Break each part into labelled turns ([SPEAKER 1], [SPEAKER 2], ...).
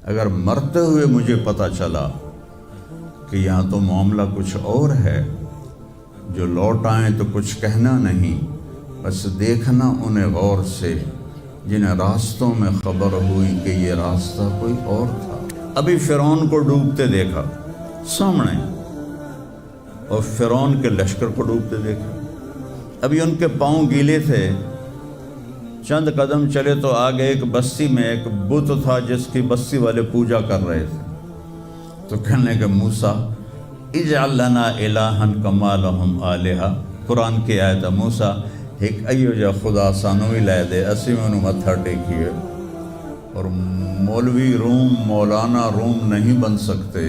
[SPEAKER 1] اگر مرتے ہوئے مجھے پتہ چلا کہ یہاں تو معاملہ کچھ اور ہے، جو لوٹ آئیں تو کچھ کہنا نہیں، بس دیکھنا انہیں غور سے جنہیں راستوں میں خبر ہوئی کہ یہ راستہ کوئی اور تھا۔ ابھی فرعون کو ڈوبتے دیکھا سامنے، اور فرعون کے لشکر کو ڈوبتے دیکھا۔ ابھی ان کے پاؤں گیلے تھے، چند قدم چلے تو آگے ایک بستی میں ایک بت تھا جس کی بستی والے پوجا کر رہے تھے، تو کہنے کہ موسیٰ اجعل لنا الہا کما لہم آلہہ، قرآن کی آیت ہے، موسیٰ ایک ایو جا خدا سانو ہی لے دے، اسی میں انہوں متھا ٹیکیے۔ اور مولوی روم، مولانا روم نہیں بن سکتے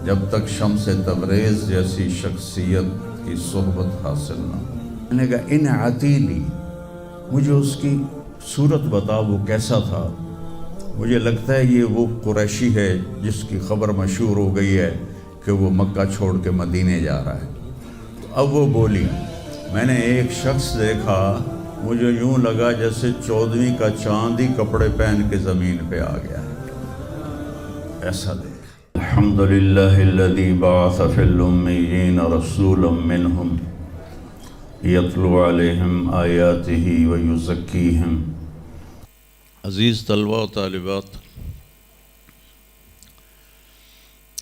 [SPEAKER 1] جب تک شمس تبریز جیسی شخصیت کی صحبت حاصل نہ ہو۔ میں نے کہا ان عتیلی، مجھے اس کی صورت بتا، وہ کیسا تھا؟ مجھے لگتا ہے یہ وہ قریشی ہے جس کی خبر مشہور ہو گئی ہے کہ وہ مکہ چھوڑ کے مدینے جا رہا ہے۔ تو اب وہ بولی، میں نے ایک شخص دیکھا، مجھے یوں لگا جیسے 14ویں کا چاند ہی کپڑے پہن کے زمین پہ آ گیا ہے، ایسا دیکھ۔ الحمدللہ الذی بعث فی الامیین رسولا منہم یتلو علیہم آیاتہ ویزکیہم۔ عزیز طلبہ و طالبات،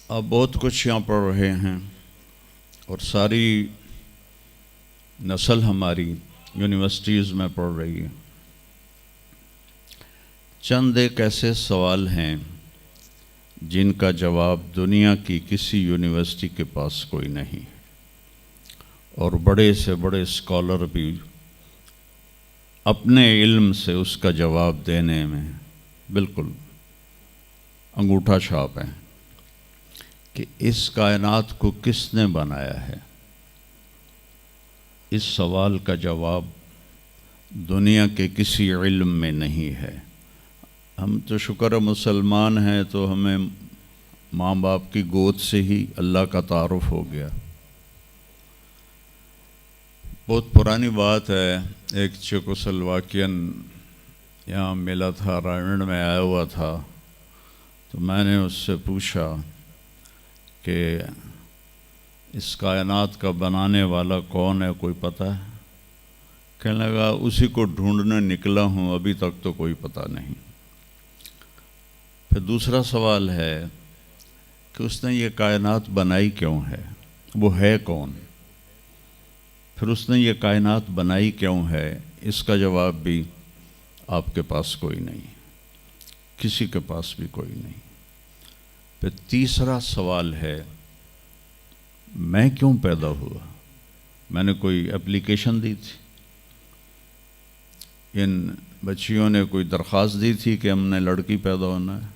[SPEAKER 1] آپ بہت کچھ یہاں پڑھ رہے ہیں، اور ساری نسل ہماری یونیورسٹیز میں پڑھ رہی ہے۔ چند ایک ایسے سوال ہیں جن کا جواب دنیا کی کسی یونیورسٹی کے پاس کوئی نہیں، اور بڑے سے بڑے اسکالر بھی اپنے علم سے اس کا جواب دینے میں بالکل انگوٹھا چھاپ ہیں کہ اس کائنات کو کس نے بنایا ہے۔ اس سوال کا جواب دنیا کے کسی علم میں نہیں ہے۔ ہم تو شکر ہے مسلمان ہیں، تو ہمیں ماں باپ کی گود سے ہی اللہ کا تعارف ہو گیا۔ بہت پرانی بات ہے، ایک چیکوسلواکین یہاں ملا تھا، رائمنڈ میں آیا ہوا تھا، تو میں نے اس سے پوچھا کہ اس کائنات کا بنانے والا کون ہے، کوئی پتہ ہے؟ کہنے لگا اسی کو ڈھونڈنے نکلا ہوں، ابھی تک تو کوئی پتہ نہیں۔ پھر دوسرا سوال ہے کہ اس نے یہ کائنات بنائی کیوں ہے، وہ ہے کون؟ پھر اس نے یہ کائنات بنائی کیوں ہے، اس کا جواب بھی آپ کے پاس کوئی نہیں، کسی کے پاس بھی کوئی نہیں۔ پھر تیسرا سوال ہے میں کیوں پیدا ہوا؟ میں نے کوئی اپلیکیشن دی تھی؟ ان بچیوں نے کوئی درخواست دی تھی کہ ہم نے لڑکی پیدا ہونا ہے؟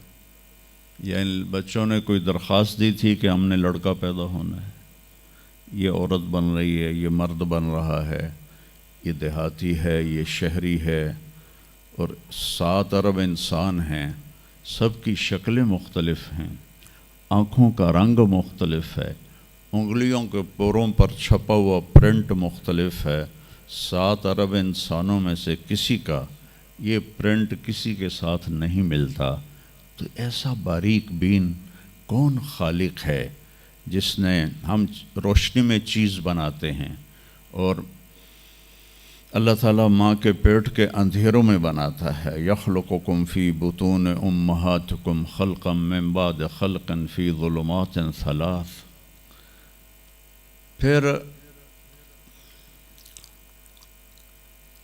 [SPEAKER 1] یا ان بچوں نے کوئی درخواست دی تھی کہ ہم نے لڑکا پیدا ہونا ہے؟ یہ عورت بن رہی ہے، یہ مرد بن رہا ہے، یہ دیہاتی ہے، یہ شہری ہے، اور 7 ارب انسان ہیں، سب کی شکلیں مختلف ہیں، آنکھوں کا رنگ مختلف ہے، انگلیوں کے پوروں پر چھپا ہوا پرنٹ مختلف ہے۔ 7 ارب انسانوں میں سے کسی کا یہ پرنٹ کسی کے ساتھ نہیں ملتا۔ تو ایسا باریک بین کون خالق ہے جس نے، ہم روشنی میں چیز بناتے ہیں، اور اللہ تعالیٰ ماں کے پیٹ کے اندھیروں میں بناتا ہے۔ یخلقکم فی بطون امہاتکم خلقا من بعد خلق فی ظلمات 3۔ پھر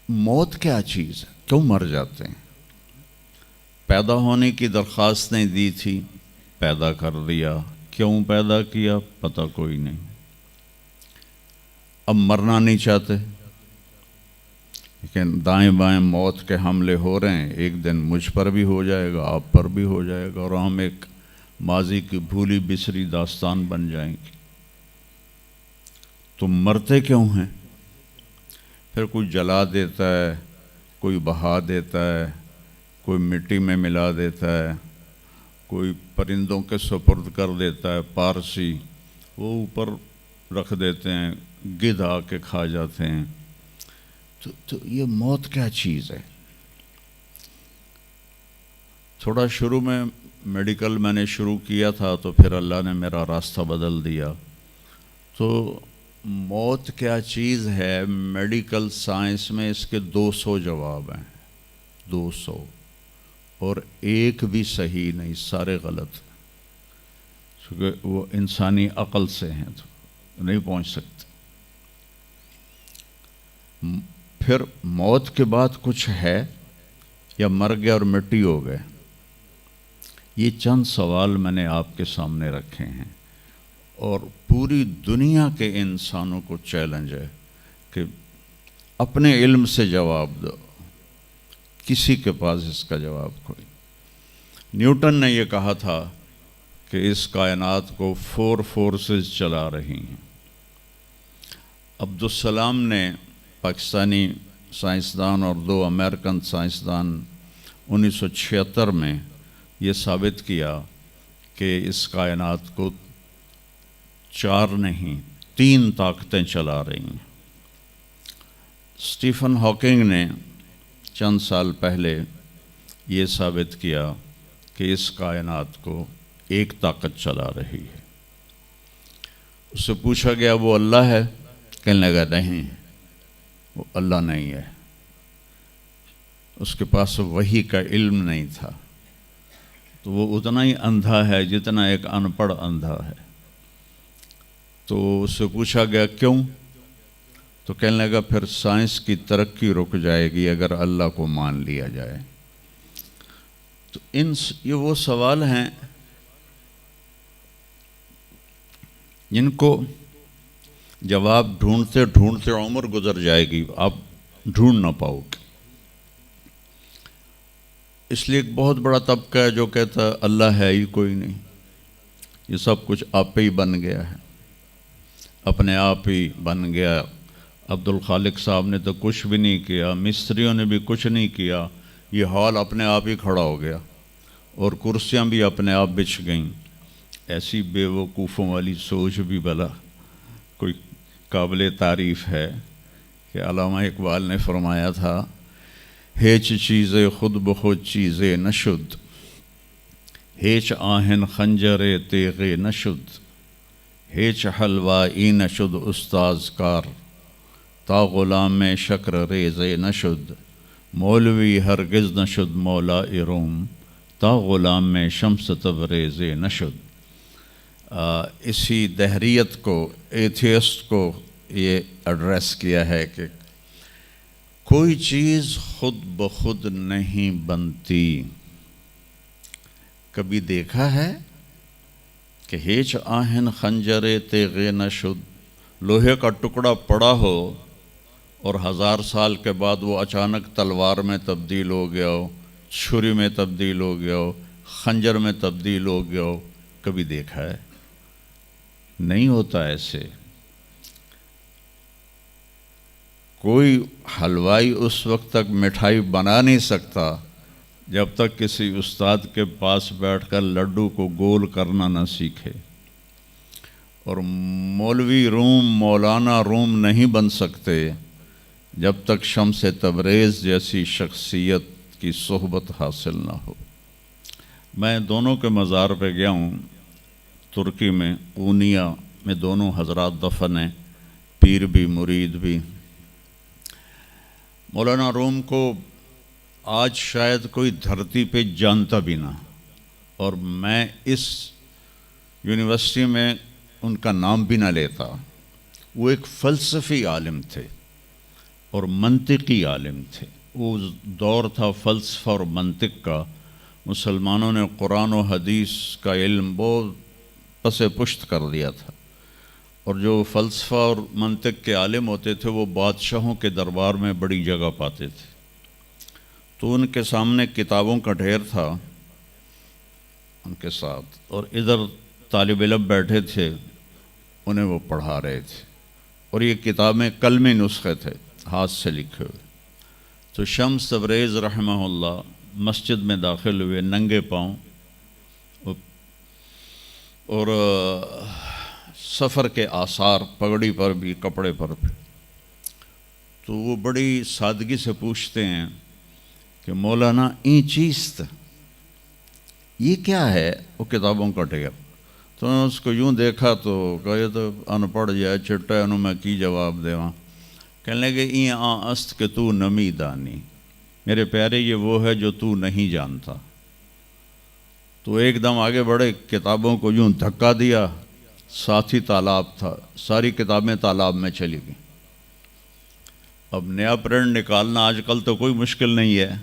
[SPEAKER 1] موت کیا چیز ہے، کیوں مر جاتے ہیں؟ پیدا ہونے کی درخواست نہیں دی تھی، پیدا کر دیا، کیوں پیدا کیا پتہ کوئی نہیں۔ اب مرنا نہیں چاہتے، لیکن دائیں بائیں موت کے حملے ہو رہے ہیں، ایک دن مجھ پر بھی ہو جائے گا، آپ پر بھی ہو جائے گا، اور ہم ایک ماضی کی بھولی بسری داستان بن جائیں گے۔ تم مرتے کیوں ہیں؟ پھر کوئی جلا دیتا ہے، کوئی بہا دیتا ہے، کوئی مٹی میں ملا دیتا ہے، کوئی پرندوں کے سپرد کر دیتا ہے، پارسی وہ اوپر رکھ دیتے ہیں، گدھ آ کے کھا جاتے ہیں۔ تو یہ موت کیا چیز ہے؟ تھوڑا شروع میں میڈیکل میں نے شروع کیا تھا تو پھر اللہ نے میرا راستہ بدل دیا. تو موت کیا چیز ہے؟ میڈیکل سائنس میں اس کے 200 جواب ہیں، 200، اور ایک بھی صحیح نہیں، سارے غلط، کیونکہ وہ انسانی عقل سے ہیں تو نہیں پہنچ سکتے. پھر موت کے بعد کچھ ہے یا مر گئے اور مٹی ہو گئے؟ یہ چند سوال میں نے آپ کے سامنے رکھے ہیں، اور پوری دنیا کے انسانوں کو چیلنج ہے کہ اپنے علم سے جواب دو. کسی کے پاس اس کا جواب کوئی. نیوٹن نے یہ کہا تھا کہ اس کائنات کو 4 فورسز چلا رہی ہیں. عبدالسلام نے، پاکستانی سائنسدان اور 2 امریکن سائنسدان، 1976 میں یہ ثابت کیا کہ اس کائنات کو 4 نہیں 3 طاقتیں چلا رہی ہیں. اسٹیفن ہاکنگ نے چند سال پہلے یہ ثابت کیا کہ اس کائنات کو ایک طاقت چلا رہی ہے. اس سے پوچھا گیا وہ اللہ ہے؟ کہنے لگا نہیں، وہ اللہ نہیں ہے. اس کے پاس وحی کا علم نہیں تھا، تو وہ اتنا ہی اندھا ہے جتنا ایک ان پڑھ اندھا ہے. تو اس سے پوچھا گیا کیوں؟ تو کہنے لگا پھر سائنس کی ترقی رک جائے گی اگر اللہ کو مان لیا جائے. تو یہ وہ سوال ہیں جن کو جواب ڈھونڈتے ڈھونڈتے عمر گزر جائے گی، آپ ڈھونڈ نہ پاؤ گے. اس لیے ایک بہت بڑا طبقہ ہے جو کہتا ہے اللہ ہے ہی کوئی نہیں، یہ سب کچھ آپ پہ ہی بن گیا ہے، اپنے آپ ہی بن گیا. عبد الخالق صاحب نے تو کچھ بھی نہیں کیا، مستریوں نے بھی کچھ نہیں کیا، یہ ہال اپنے آپ ہی کھڑا ہو گیا اور کرسیاں بھی اپنے آپ بچھ گئیں. ایسی بے وقوفوں والی سوچ بھی بھلا کوئی قابل تعریف ہے کہ علامہ اقبال نے فرمایا تھا ہیچ چیزیں خود بخود چیزیں نشد، ہیچ آہن خنجر تیغ نشد، ہیچ حلوائی نشد استاذ کار، تا غلام شکر ریز نشد، مولوی ہرگز نشد مولا روم، تا غلام میں شمس تبریز نشد. اسی دہریت کو، ایتھیسٹ کو یہ ایڈریس کیا ہے کہ کوئی چیز خود بخود نہیں بنتی. کبھی دیکھا ہے کہ ہیچ آہن خنجر تیغ نشد، لوہے کا ٹکڑا پڑا ہو اور 1000 سال کے بعد وہ اچانک تلوار میں تبدیل ہو گیا ہو، چھری میں تبدیل ہو گیا ہو، خنجر میں تبدیل ہو گیا ہو؟ کبھی دیکھا ہے؟ نہیں ہوتا ایسے. کوئی حلوائی اس وقت تک مٹھائی بنا نہیں سکتا جب تک کسی استاد کے پاس بیٹھ کر لڈو کو گول کرنا نہ سیکھے، اور مولوی روم، مولانا روم نہیں بن سکتے جب تک شمس تبریز جیسی شخصیت کی صحبت حاصل نہ ہو. میں دونوں کے مزار پہ گیا ہوں، ترکی میں اونیا میں دونوں حضرات دفن ہیں، پیر بھی مرید بھی. مولانا روم کو آج شاید کوئی دھرتی پہ جانتا بھی نہ، اور میں اس یونیورسٹی میں ان کا نام بھی نہ لیتا. وہ ایک فلسفی عالم تھے اور منطقی عالم تھے. وہ دور تھا فلسفہ اور منطق کا. مسلمانوں نے قرآن و حدیث کا علم بہت پس پشت کر دیا تھا، اور جو فلسفہ اور منطق کے عالم ہوتے تھے وہ بادشاہوں کے دربار میں بڑی جگہ پاتے تھے. تو ان کے سامنے کتابوں کا ڈھیر تھا ان کے ساتھ، اور ادھر طالب علم بیٹھے تھے، انہیں وہ پڑھا رہے تھے، اور یہ کتابیں کلمی نسخے تھے ہاتھ سے لکھے ہوئے. تو شمس تبریز رحمہ اللہ مسجد میں داخل ہوئے ننگے پاؤں، اور سفر کے آثار پگڑی پر بھی، کپڑے پر بھی. تو وہ بڑی سادگی سے پوچھتے ہیں کہ مولانا این چیست؟ یہ کیا ہے؟ وہ کتابوں کا ڈھیر۔ تو نے اس کو یوں دیکھا تو کہا یہ تو ان پڑھ جائے چٹا انہوں میں کی جواب دیواں۔ کہنے لگے این است کہ تو نمی دانی، میرے پیارے یہ وہ ہے جو تو نہیں جانتا۔ تو ایک دم آگے بڑھے، کتابوں کو یوں دھکا دیا، ساتھ ہی تالاب تھا، ساری کتابیں تالاب میں چلی گئیں۔ اب نیا پرنٹ نکالنا آج کل تو کوئی مشکل نہیں ہے،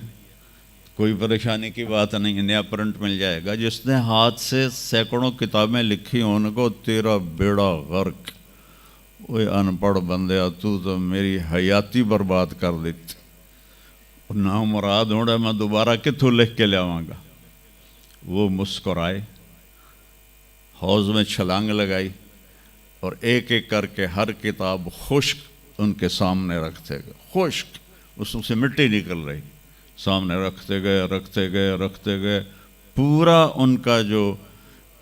[SPEAKER 1] کوئی پریشانی کی بات نہیں ہے، نیا پرنٹ مل جائے گا۔ جس نے ہاتھ سے سینکڑوں کتابیں لکھی ان کو تیرا بیڑا غرق، وہ ان پڑھ بندیا تو میری حیاتی برباد کر دیتی، نہ مراد ہوڑا میں دوبارہ کتوں لکھ کے لیاواں گا۔ وہ مسکرائے، حوض میں چھلانگ لگائی اور ایک ایک کر کے ہر کتاب خشک ان کے سامنے رکھتے گئے، خشک، اس سے مٹی نکل رہی، سامنے رکھتے گئے، پورا ان کا جو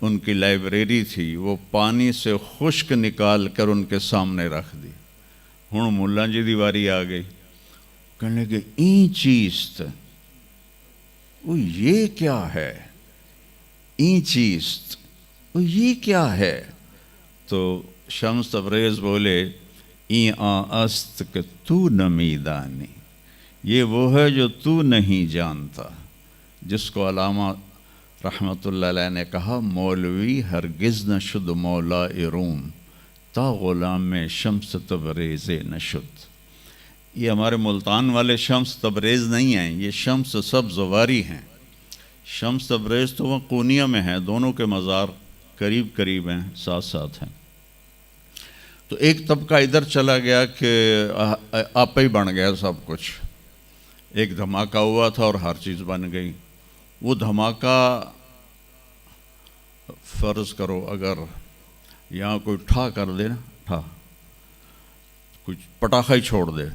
[SPEAKER 1] ان کی لائبریری تھی وہ پانی سے خشک نکال کر ان کے سامنے رکھ دی۔ ہوں ملا جی دی واری آ گئی، کہنے لگے این چیز تھا، وہ یہ کیا ہے؟ این چیز وہ یہ کیا ہے؟ تو شمس تبریز بولے این است کہ تو نمی دانی، یہ وہ ہے جو تو نہیں جانتا، جس کو علامہ رحمت اللہ علیہ نے کہا مولوی ہرگز نہ شد مولا روم تا غلام شمس تبریز نشد۔ یہ ہمارے ملتان والے شمس تبریز نہیں ہیں، یہ شمس سب زواری ہیں۔ شمس تبریز تو وہ قونیہ میں ہیں، دونوں کے مزار قریب قریب ہیں، ساتھ ساتھ ہیں۔ تو ایک طبقہ ادھر چلا گیا کہ آپ ہی بن گیا سب کچھ، ایک دھماکہ ہوا تھا اور ہر چیز بن گئی۔ وہ دھماکہ فرض کرو اگر یہاں کوئی ٹھا کر دے نا، ٹھا کچھ پٹاخہ ہی چھوڑ دے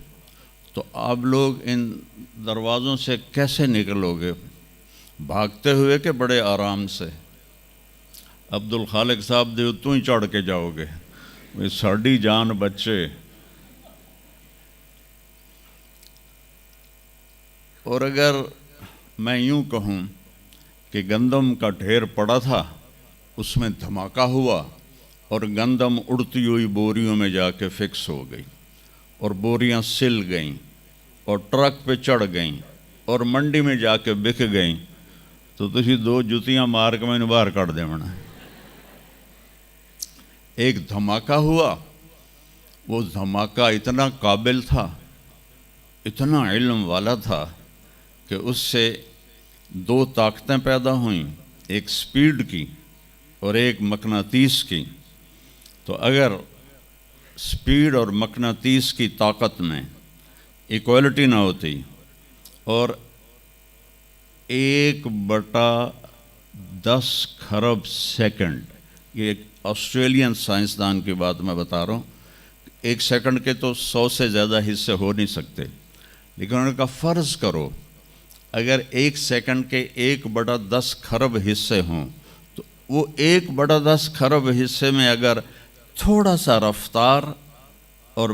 [SPEAKER 1] تو آپ لوگ ان دروازوں سے کیسے نکلو گے؟ بھاگتے ہوئے کہ بڑے آرام سے؟ عبد الخالق صاحب دے تو ہی چڑھ کے جاؤ گے، ساڑی جان بچے۔ اور اگر میں یوں کہوں کہ گندم کا ڈھیر پڑا تھا، اس میں دھماکہ ہوا اور گندم اڑتی ہوئی بوریوں میں جا کے فکس ہو گئی اور بوریاں سل گئیں اور ٹرک پہ چڑھ گئیں اور منڈی میں جا کے بک گئیں، تو تسی دو جتیاں مار کے میں نے باہر کر دے منا۔ ایک دھماکہ ہوا، وہ دھماکہ اتنا قابل تھا، اتنا علم والا تھا کہ اس سے دو طاقتیں پیدا ہوئیں، ایک سپیڈ کی اور ایک مقناطیس کی۔ تو اگر سپیڈ اور مقناطیس کی طاقت میں ایکوالٹی نہ ہوتی اور 1/10 خرب سیکنڈ، یہ ایک آسٹریلین سائنسدان کی بات میں بتا رہا ہوں، ایک سیکنڈ کے تو 100 سے زیادہ حصے ہو نہیں سکتے، لیکن انہوں نے کہا فرض کرو اگر ایک سیکنڈ کے 1/10 خرب حصے ہوں تو وہ 1/10 خرب حصے میں اگر تھوڑا سا رفتار اور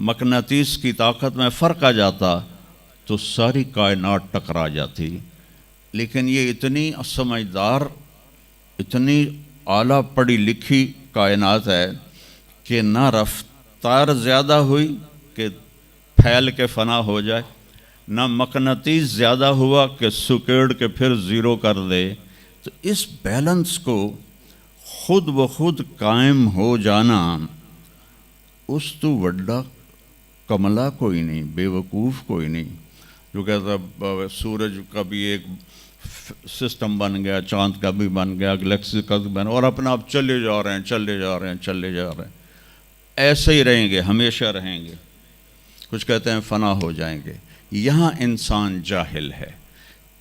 [SPEAKER 1] مقناطیس کی طاقت میں فرق آ جاتا تو ساری کائنات ٹکرا جاتی۔ لیکن یہ اتنی سمجھدار، اتنی اعلیٰ پڑھی لکھی کائنات ہے کہ نہ رفتار زیادہ ہوئی کہ پھیل کے فنا ہو جائے، نہ مقناطیس زیادہ ہوا کہ سکیڑ کے پھر زیرو کر دے۔ تو اس بیلنس کو خود بخود قائم ہو جانا، اس تو وڈا کملا کوئی نہیں، بے وقوف کوئی نہیں، جو کہتا سورج کا بھی ایک سسٹم بن گیا، چاند کا بھی بن گیا، گلیکسی کا بھی بن گیا، اور اپنا آپ چلے جا رہے ہیں، ایسے ہی رہیں گے، ہمیشہ رہیں گے۔ کچھ کہتے ہیں فنا ہو جائیں گے۔ یہاں انسان جاہل ہے،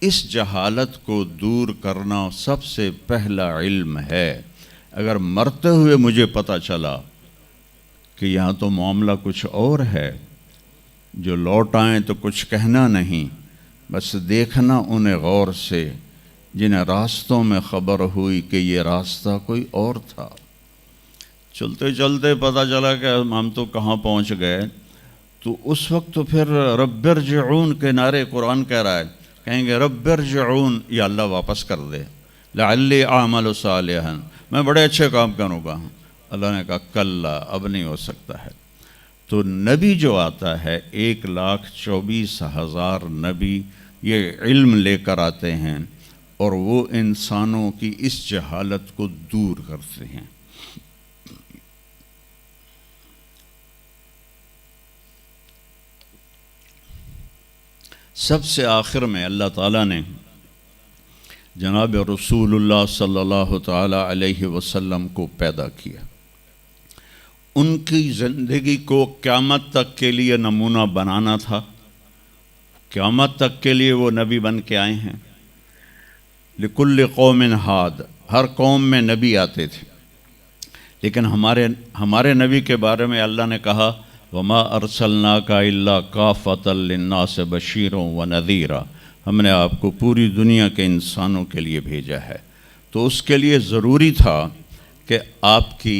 [SPEAKER 1] اس جہالت کو دور کرنا سب سے پہلا علم ہے۔ اگر مرتے ہوئے مجھے پتہ چلا کہ یہاں تو معاملہ کچھ اور ہے، جو لوٹ آئیں تو کچھ کہنا نہیں، بس دیکھنا انہیں غور سے جنہیں راستوں میں خبر ہوئی کہ یہ راستہ کوئی اور تھا۔ چلتے چلتے پتہ چلا کہ ہم تو کہاں پہنچ گئے، تو اس وقت تو پھر رب ارجعون کے نعرے قرآن کہہ رہا ہے، کہیں گے رب ارجعون، یا اللہ واپس کر دے، لعلی اعمل صالحا، میں بڑے اچھے کام کروں گا. اللہ نے کہا کلا، اب نہیں ہو سکتا ہے. تو نبی جو آتا ہے 1,24,000 نبی یہ علم لے کر آتے ہیں اور وہ انسانوں کی اس جہالت کو دور کرتے ہیں. سب سے آخر میں اللہ تعالیٰ نے جناب رسول اللہ صلی اللہ تعالیٰ علیہ وسلم کو پیدا کیا. ان کی زندگی کو قیامت تک کے لیے نمونہ بنانا تھا. قیامت تک کے لیے وہ نبی بن کے آئے ہیں. لکل قوم ہاد، ہر قوم میں نبی آتے تھے، لیکن ہمارے نبی کے بارے میں اللہ نے کہا وما ارسلناک الا کافۃ للناس بشیرا ونذیرا، ہم نے آپ کو پوری دنیا کے انسانوں کے لیے بھیجا ہے. تو اس کے لیے ضروری تھا کہ آپ کی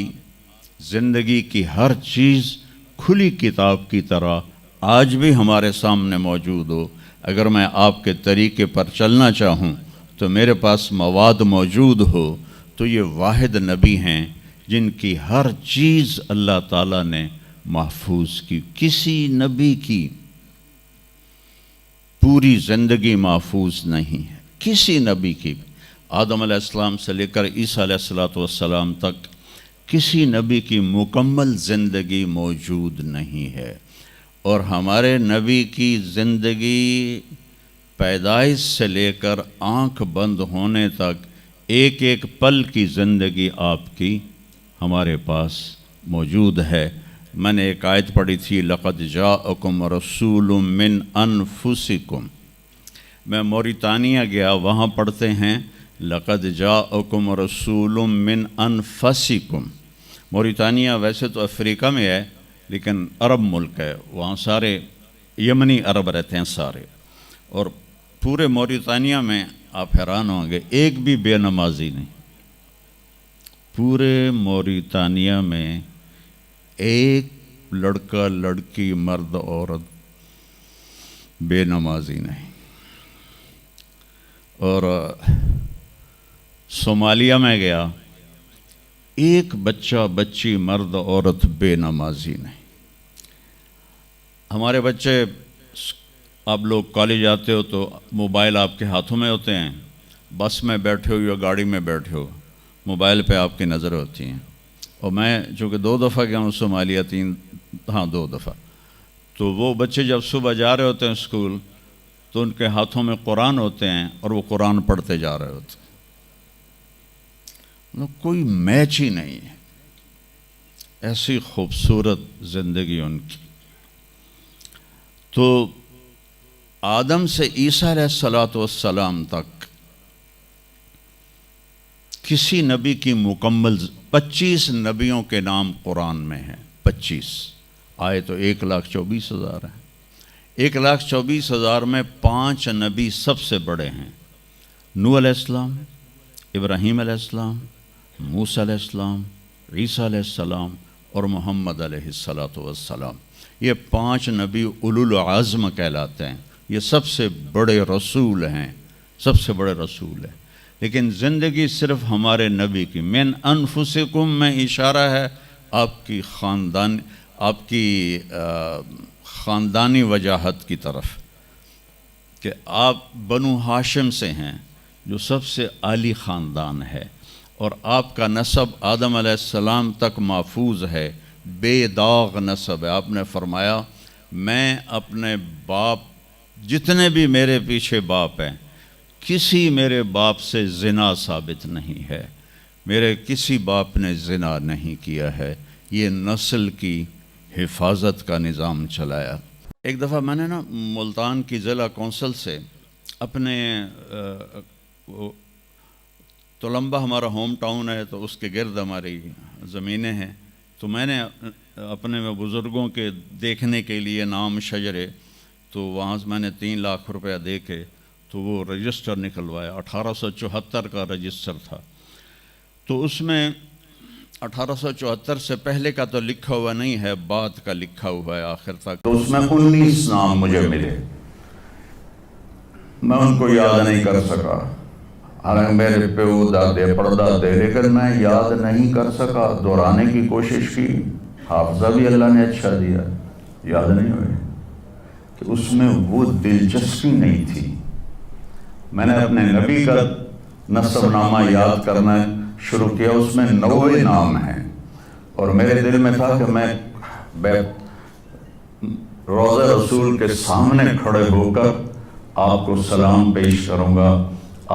[SPEAKER 1] زندگی کی ہر چیز کھلی کتاب کی طرح آج بھی ہمارے سامنے موجود ہو. اگر میں آپ کے طریقے پر چلنا چاہوں تو میرے پاس مواد موجود ہو. تو یہ واحد نبی ہیں جن کی ہر چیز اللہ تعالیٰ نے محفوظ کی. کسی نبی کی پوری زندگی محفوظ نہیں ہے، کسی نبی کی. آدم علیہ السلام سے لے کر عیسیٰ علیہ السلام تک کسی نبی کی مکمل زندگی موجود نہیں ہے. اور ہمارے نبی کی زندگی پیدائش سے لے کر آنکھ بند ہونے تک ایک ایک پل کی زندگی آپ کی ہمارے پاس موجود ہے. میں نے ایک آیت پڑھی تھی لقد جاءکم رسول من انفسکم. میں موریتانیہ گیا، وہاں پڑھتے ہیں لقد جاءکم رسول من انفسکم. موریتانیہ ویسے تو افریقہ میں ہے لیکن عرب ملک ہے، وہاں سارے یمنی عرب رہتے ہیں سارے. اور پورے موریتانیہ میں آپ حیران ہوں گے ایک بھی بے نمازی نہیں. پورے موریتانیہ میں ایک لڑکا لڑکی مرد عورت بے نمازی نہیں. اور صومالیہ میں گیا، ایک بچہ بچی مرد عورت بے نمازی نہیں. ہمارے بچے، آپ لوگ کالج آتے ہو تو موبائل آپ کے ہاتھوں میں ہوتے ہیں، بس میں بیٹھے ہو یا گاڑی میں بیٹھے ہو موبائل پہ آپ کی نظر ہوتی ہیں. اور میں چونکہ 2 دفعہ گیا ہوں صومالیہ، 2 دفعہ، تو وہ بچے جب صبح جا رہے ہوتے ہیں اسکول تو ان کے ہاتھوں میں قرآن ہوتے ہیں اور وہ قرآن پڑھتے جا رہے ہوتے ہیں. کوئی میچ ہی نہیں ہے. ایسی خوبصورت زندگی ان کی. تو آدم سے عیسیٰ علیہ السلام تک کسی نبی کی مکمل 25 نبیوں کے نام قرآن میں ہیں. 25 آئے تو 1,24,000 ہیں. 1,24,000 میں 5 نبی سب سے بڑے ہیں. نوح علیہ السلام، ابراہیم علیہ السلام، موسیٰ علیہ السلام، عیسیٰ علیہ السلام اور محمد علیہ السلام. یہ 5 نبی اولو العزم کہلاتے ہیں. یہ سب سے بڑے رسول ہیں، سب سے بڑے رسول ہیں. لیکن زندگی صرف ہمارے نبی کی. من انفسکم میں اشارہ ہے آپ کی خاندانی وجاہت کی طرف کہ آپ بنو ہاشم سے ہیں جو سب سے عالی خاندان ہے، اور آپ کا نسب آدم علیہ السلام تک محفوظ ہے، بے داغ نسب ہے. آپ نے فرمایا میں اپنے باپ، جتنے بھی میرے پیچھے باپ ہیں، کسی میرے باپ سے زنا ثابت نہیں ہے، میرے کسی باپ نے زنا نہیں کیا ہے. یہ نسل کی حفاظت کا نظام چلایا. ایک دفعہ میں نے ملتان کی ضلع کونسل سے اپنے تلمبہ ہمارا ہوم ٹاؤن ہے تو اس کے گرد ہماری زمینیں ہیں، تو میں نے اپنے بزرگوں کے دیکھنے کے لیے نام شجرے، تو وہاں سے میں نے 3 لاکھ روپیہ دے کے تو وہ رجسٹر نکلوایا. 1874 کا رجسٹر تھا. تو اس میں 1874 سے پہلے کا تو لکھا ہوا نہیں ہے، بعد کا لکھا ہوا ہے آخر تک. تو اس میں 19 نام مجھے ملے. میں ان کو یاد نہیں کر سکا، حالانکہ میرے پیو دادے پردادے، لیکن میں یاد نہیں کر سکا۔ دہرانے کی کوشش کی، حافظہ بھی اللہ نے اچھا دیا، یاد نہیں ہوئے کہ اس میں وہ دلچسپی نہیں تھی۔ میں نے اپنے نبی کا نسب نامہ یاد کرنا شروع کیا، اس میں 90 نام ہیں، اور میرے دل میں تھا کہ میں روضہ رسول کے سامنے کھڑے ہو کر آپ کو سلام پیش کروں گا،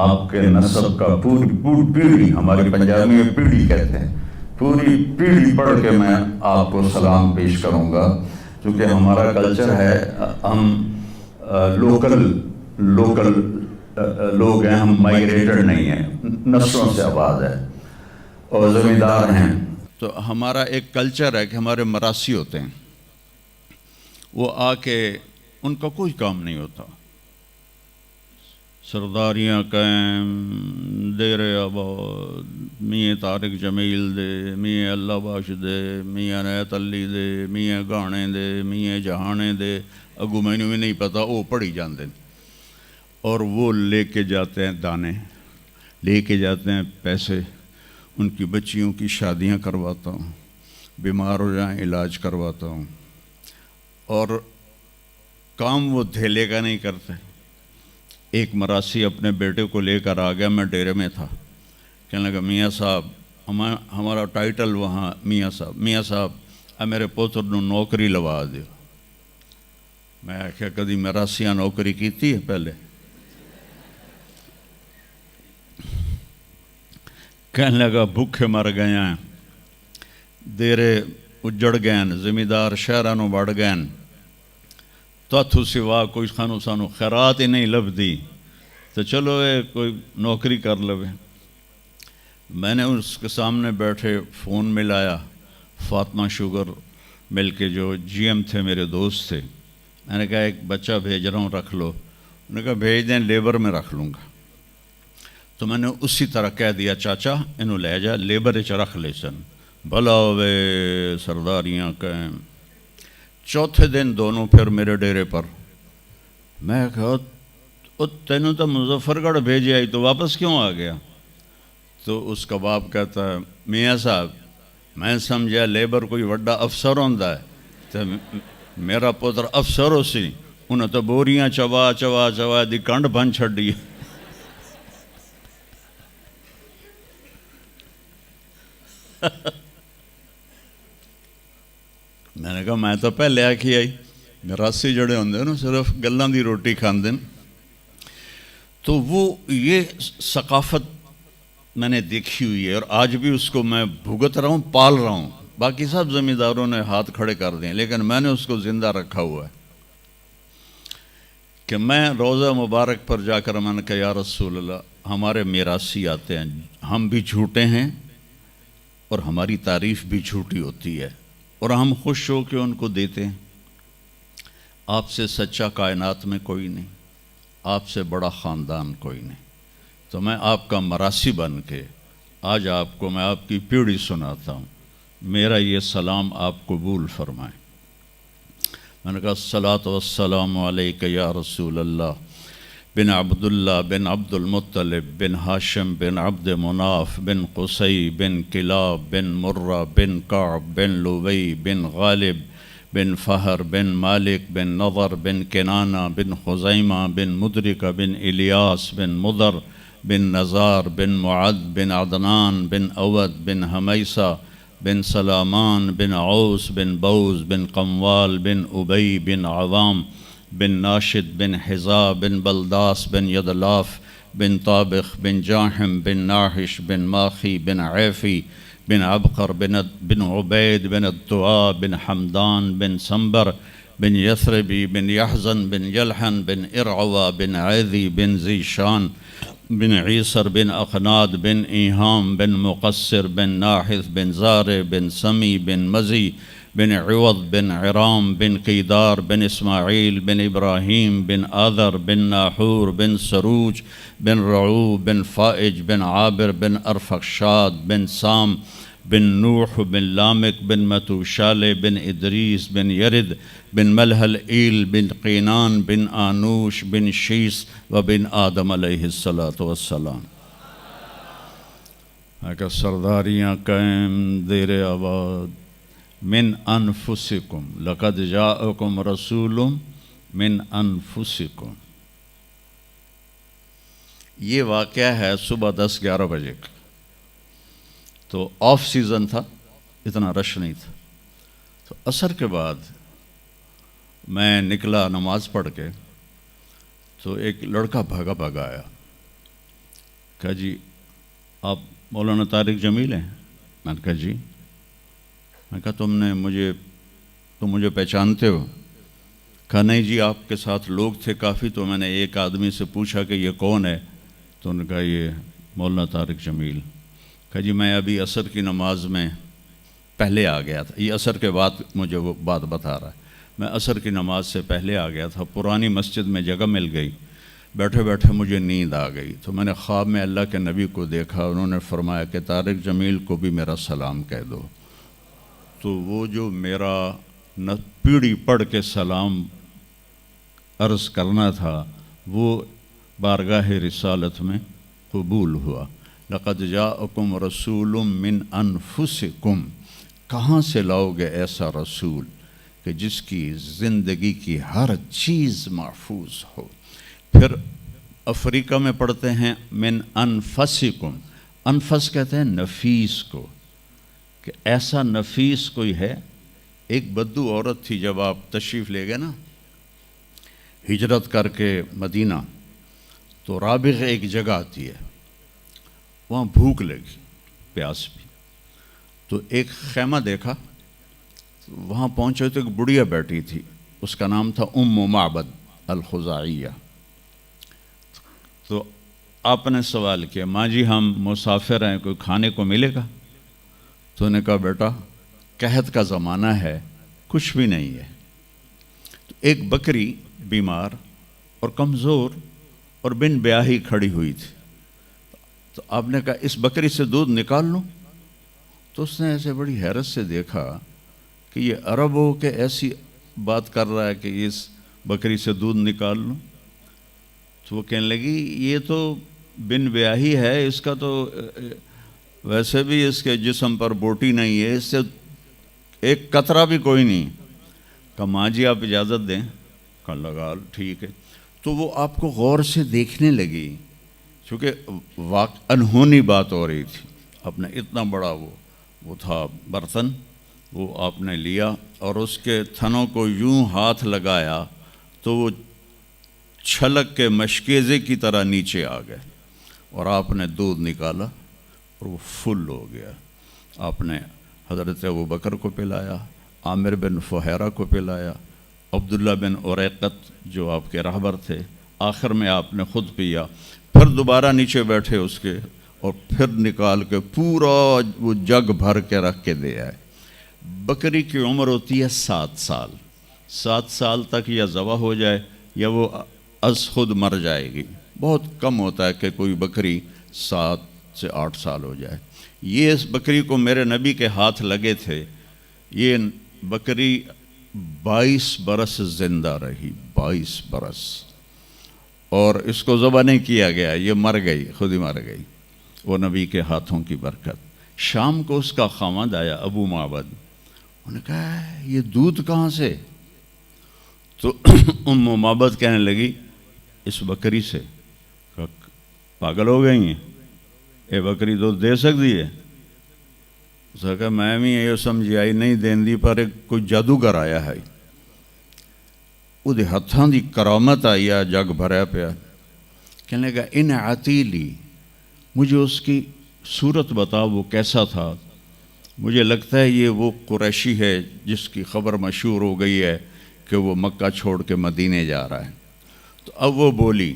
[SPEAKER 1] آپ کے نسب کا پوری پیڑھی، ہماری پنجابی میں پیڑھی کہتے ہیں، پوری پیڑھی پڑھ کے میں آپ کو سلام پیش کروں گا، کیونکہ ہمارا کلچر ہے، ہم لوکل لوگ ہیں، ہم مائگریٹڈ نہیں ہیں، نسلوں سے آباد ہے اور زمیندار ہیں۔ تو ہمارا ایک کلچر ہے کہ ہمارے مراسی ہوتے ہیں، وہ آ کے ان کا کوئی کام نہیں ہوتا، سرداریاں قائم، دیر آباد، میاں طارق جمیل دے، میاں اللہ بخش دے، میاں نیت علی دے، میاں گانے دے، میاں جہانے دے، اگو مینوں بھی نہیں پتا، وہ پڑھی جاندے اور وہ لے کے جاتے ہیں دانے، لے کے جاتے ہیں پیسے، ان کی بچیوں کی شادیاں کرواتا ہوں، بیمار ہو جائیں علاج کرواتا ہوں، اور کام وہ دھیلے کا نہیں کرتے۔ ایک مراسی اپنے بیٹے کو لے کر آ گیا، میں ڈیرے میں تھا، کہنے لگا میاں صاحب، ہمارا ٹائٹل وہاں میاں صاحب اب میرے پوتر نو نوکری لوا دیو۔ میں آخیا کدی مراسیاں نوکری کیتی ہے پہلے؟ کہنے لگا بھوکے مر گئے ہیں، دیرے اجڑ گئے ہیں، زمیندار شہرانوں بڑھ گئے ہیں، تو سوا کوئی خانو سانو خیرات ہی نہیں لبدی، تو چلو اے کوئی نوکری کر لوے۔ میں نے اس کے سامنے بیٹھے فون ملایا، فاطمہ شوگر مل کے جو جی ایم تھے، میرے دوست تھے، میں نے کہا ایک بچہ بھیج رہا ہوں، رکھ لو۔ انہوں نے کہا بھیج دیں، لیبر میں رکھ لوں گا۔ تو میں نے اسی طرح کہہ دیا چاچا انہوں لے جا، لیبر چ رکھ لے سن، بھلا ہوئے سرداریاں قائم۔ چوتھے دن دونوں پھر میرے ڈیرے پر، میں کہا تینوں تو مظفر گڑھ بھیجے آئی تو واپس کیوں آ گیا؟ تو اس کا باپ کہتا ہے میاں صاحب میں سمجھا لیبر کوئی وڈا افسر ہوندا ہے، تو میرا پتر افسر ہو سی، انہیں تو بوریاں چوا دی کنڈ بن چھڑی۔ میں نے کہا میں تو پہلے آکھی آئی، مراسی جڑے ہوندے نا صرف گلاں دی روٹی کھاندے۔ تو وہ یہ ثقافت میں نے دیکھی ہوئی ہے، اور آج بھی اس کو میں بھگت رہا ہوں، پال رہا ہوں۔ باقی سب زمینداروں نے ہاتھ کھڑے کر دیں، لیکن میں نے اس کو زندہ رکھا ہوا ہے کہ میں روضہ مبارک پر جا کر میں نے کہا یا رسول اللہ، ہمارے میراثی آتے ہیں، ہم بھی جھوٹے ہیں اور ہماری تعریف بھی جھوٹی ہوتی ہے، اور ہم خوش ہو کے ان کو دیتے ہیں۔ آپ سے سچا کائنات میں کوئی نہیں، آپ سے بڑا خاندان کوئی نہیں، تو میں آپ کا مراسی بن کے آج آپ کو میں آپ کی پیڑھی سناتا ہوں، میرا یہ سلام آپ قبول فرمائیں۔ میں نے کہا الصلاۃ والسلام علیک یا رسول اللہ بن عبداللہ بن عبد المطلب بن ہاشم بن عبد مناف بن قصی بن کلاب بن مرہ بن کعب بن لبی بن غالب بن فہر بن مالک بن نضر بن کنانہ بن خزیمہ بن مدرکہ بن الیاس بن مضر بن نزار بن معد بن عدنان بن اود بن حمیسہ بن سلامان بن عوس بن بوز بن قموال بن ابی بن عوام بن ناشد بن حزا بن بلداس بن یدلاف بن طابخ بن جاحم بن ناحش بن ماخی بن عیفی بن عبقر بن عبید بن الدعاء بن حمدان بن سنبر بن یثربی بن یحزن بن یلحن بن ارعوا بن عیذی بن زیشان بن عیسر بن اخناد بن ایہام بن مقصر بن ناحث بن زار بن سمی بن مزی بن عوض بن عرام بن قیدار بن اسماعیل بن ابراہیم بن آذر بن ناحور بن سروج بن رعو بن فائج بن عابر بن ارفخشاد بن سام بن نوح بن لامک بن متوشالے بن ادریس بن یرد بن ملحل ایل بن قینان بن آنوش بن شیس و بن آدم علیہ السلام. کہ سرداریاں قائم دیر آباد من انفسکم لقد جاءکم رسول من انفسکم. یہ واقعہ ہے صبح 10-11 بجے کا. تو آف سیزن تھا، اتنا رش نہیں تھا. تو عصر کے بعد میں نکلا نماز پڑھ کے، تو ایک لڑکا بھاگا بھاگا آیا. کہا جی آپ مولانا طارق جمیل ہیں؟ میں نے کہا جی. میں کہا تم مجھے پہچانتے ہو؟ کہا نہیں جی، آپ کے ساتھ لوگ تھے کافی، تو میں نے ایک آدمی سے پوچھا کہ یہ کون ہے، تو انہوں نے کہا یہ مولانا طارق جمیل. کہا جی میں ابھی عصر کی نماز میں پہلے آ گیا تھا. یہ عصر کے بعد مجھے وہ بات بتا رہا ہے. میں عصر کی نماز سے پہلے آ گیا تھا، پرانی مسجد میں جگہ مل گئی، بیٹھے بیٹھے مجھے نیند آ گئی. تو میں نے خواب میں اللہ کے نبی کو دیکھا، انہوں نے فرمایا کہ طارق جمیل کو بھی میرا سلام کہہ دو. تو وہ جو میرا پیڑھی پڑھ کے سلام عرض کرنا تھا وہ بارگاہ رسالت میں قبول ہوا. لقد جاءکم رسول من انفسکم. کہاں سے لاؤ گے ایسا رسول کہ جس کی زندگی کی ہر چیز محفوظ ہو. پھر افریقہ میں پڑھتے ہیں من انفسکم. انفس کہتے ہیں نفیس کو، کہ ایسا نفیس کوئی ہے. ایک بدو عورت تھی، جب آپ تشریف لے گئے نا ہجرت کر کے مدینہ، تو رابغ ایک جگہ آتی ہے، وہاں بھوک لگی، پیاس بھی. تو ایک خیمہ دیکھا، وہاں پہنچے تو ایک بڑھیا بیٹھی تھی، اس کا نام تھا معبد الخزاعیہ. تو آپ نے سوال کیا ماں جی ہم مسافر ہیں، کوئی کھانے کو ملے گا؟ تو انہوں نے کہا بیٹا قحط کا زمانہ ہے، کچھ بھی نہیں ہے. تو ایک بکری بیمار اور کمزور اور بن بیاہی کھڑی ہوئی تھی. تو آپ نے کہا اس بکری سے دودھ نکال لوں؟ تو اس نے ایسے بڑی حیرت سے دیکھا کہ یہ عرب ہو کہ ایسی بات کر رہا ہے کہ اس بکری سے دودھ نکال لوں. تو وہ کہنے لگی یہ تو بن بیاہی ہے، اس کا تو ویسے بھی اس کے جسم پر بوٹی نہیں ہے، اس سے ایک قطرہ بھی کوئی نہیں. کہا ماں جی آپ اجازت دیں؟ کہا لگا ٹھیک ہے. تو وہ آپ کو غور سے دیکھنے لگی، چونکہ انہونی بات ہو رہی تھی. آپ نے اتنا بڑا وہ تھا برتن، وہ آپ نے لیا اور اس کے تھنوں کو یوں ہاتھ لگایا تو وہ چھلک کے مشکیزے کی طرح نیچے آ گئے، اور آپ نے دودھ نکالا اور وہ فل ہو گیا. آپ نے حضرت ابوبکر کو پلایا، عامر بن فہیرہ کو پلایا، عبداللہ بن اریقت جو آپ کے رہبر تھے، آخر میں آپ نے خود پیا. پھر دوبارہ نیچے بیٹھے اس کے، اور پھر نکال کے پورا وہ جگ بھر کے رکھ کے دے آئے. بکری کی عمر ہوتی ہے 7 سال. 7 سال تک یا ذبح ہو جائے یا وہ از خود مر جائے گی. بہت کم ہوتا ہے کہ کوئی بکری 7 سے 8 سال ہو جائے. یہ اس بکری کو میرے نبی کے ہاتھ لگے تھے، یہ بکری 22 برس زندہ رہی، 22 برس، اور اس کو ذبح نہیں کیا گیا، یہ مر گئی، خود ہی مر گئی، وہ نبی کے ہاتھوں کی برکت. شام کو اس کا خاوند آیا ابو معبد، انہوں نے کہا یہ دودھ کہاں سے؟ تو معبد کہنے لگی اس بکری سے. پاگل ہو گئی ہیں، یہ بکری دودھ دے سکتی ہے؟ اس نے کہا میں بھی یہ سمجھی آئی نہیں دین دی، پر کوئی جادوگر آیا ہے، وہ ہاتھاں دی کرامت آئی ہے، جگ بھریا پیا. کہنے لگا ان عتیلی، مجھے اس کی صورت بتا وہ کیسا تھا. مجھے لگتا ہے یہ وہ قریشی ہے جس کی خبر مشہور ہو گئی ہے کہ وہ مکہ چھوڑ کے مدینے جا رہا ہے. تو اب وہ بولی،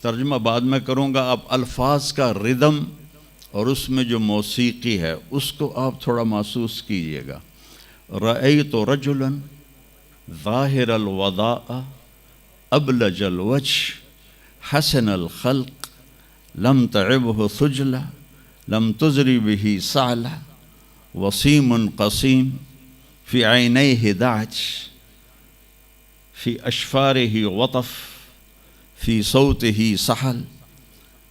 [SPEAKER 1] ترجمہ بعد میں کروں گا، آپ الفاظ کا ردم اور اس میں جو موسیقی ہے اس کو آپ تھوڑا محسوس کیجئے گا. رأیت رجلا ظاہر الوداء ابلج الوجه حسن الخلق لم تعبه ثجلة لم تزری به سعلہ وسیم قسیم فی عینیہ دعج فی اشفارہ غطف فی صوتہ سحل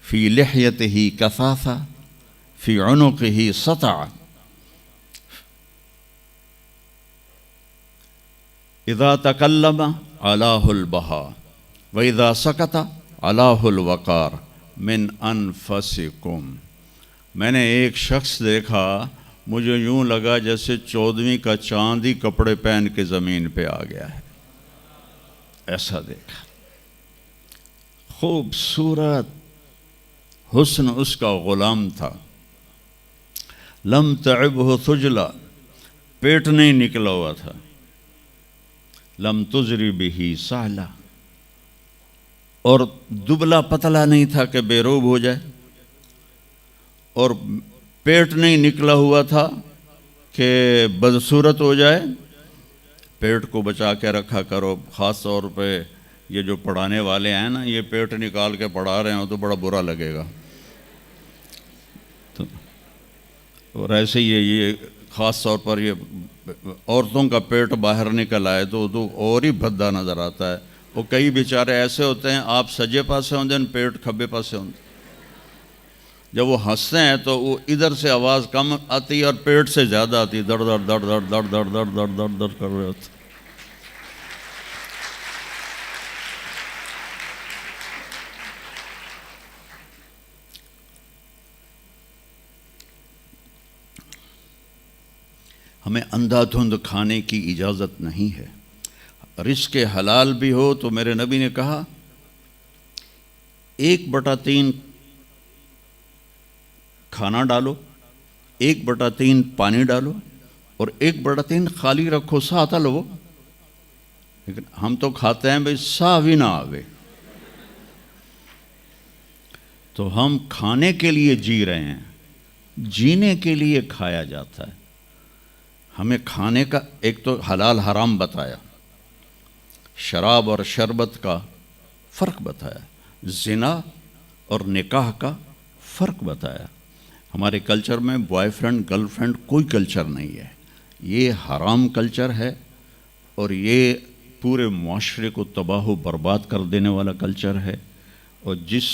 [SPEAKER 1] فی لحیتہ کثافہ فی عنقہ سطع اذا تکلم علاہ البہا وَإِذَا سَكَتَ عَلَاهُ الْوَقَارِ مِنْ أَنفَسِكُمْ۔ میں نے ایک شخص دیکھا، مجھے یوں لگا جیسے 14ویں کا چاند ہی کپڑے پہن کے زمین پہ آ گیا ہے، ایسا دیکھا۔ خوبصورت حسن اس کا غلام تھا۔ لم تعبہ ثجلا، پیٹ نہیں نکلا ہوا تھا۔ لم تزری بہ سعلا، اور دبلا پتلا نہیں تھا کہ بے روب ہو جائے، اور پیٹ نہیں نکلا ہوا تھا کہ بدصورت ہو جائے۔ پیٹ کو بچا کے رکھا کرو، خاص طور پہ یہ جو پڑھانے والے ہیں نا، یہ پیٹ نکال کے پڑھا رہے ہوں تو بڑا برا لگے گا۔ اور ایسے ہی یہ خاص طور پر یہ عورتوں کا پیٹ باہر نکل آئے تو اور ہی بھدا نظر آتا ہے۔ وہ کئی بیچارے ایسے ہوتے ہیں، آپ سجے پاسے ہوندے ہیں، پیٹ کھبے پاسے ہوندے، جب وہ ہنستے ہیں تو وہ ادھر سے آواز کم آتی ہے اور پیٹ سے زیادہ آتی ہے، دڑ دڑ دڑ دڑ دڑ دڑ دڑ دڑ دڑ دڑ کر رہے ہوتے۔ ہمیں اندھا دھند کھانے کی اجازت نہیں ہے۔ رزق حلال بھی ہو تو میرے نبی نے کہا 1/3 کھانا ڈالو، 1/3 پانی ڈالو، اور 1/3 خالی رکھو، ساتھ لو۔ لیکن ہم تو کھاتے ہیں بھئی سا بھی نہ آوے۔ تو ہم کھانے کے لیے جی رہے ہیں، جینے کے لیے کھایا جاتا ہے۔ ہمیں کھانے کا ایک تو حلال حرام بتایا، شراب اور شربت کا فرق بتایا، زنا اور نکاح کا فرق بتایا۔ ہمارے کلچر میں بوائے فرینڈ گرل فرینڈ کوئی کلچر نہیں ہے، یہ حرام کلچر ہے، اور یہ پورے معاشرے کو تباہ و برباد کر دینے والا کلچر ہے۔ اور جس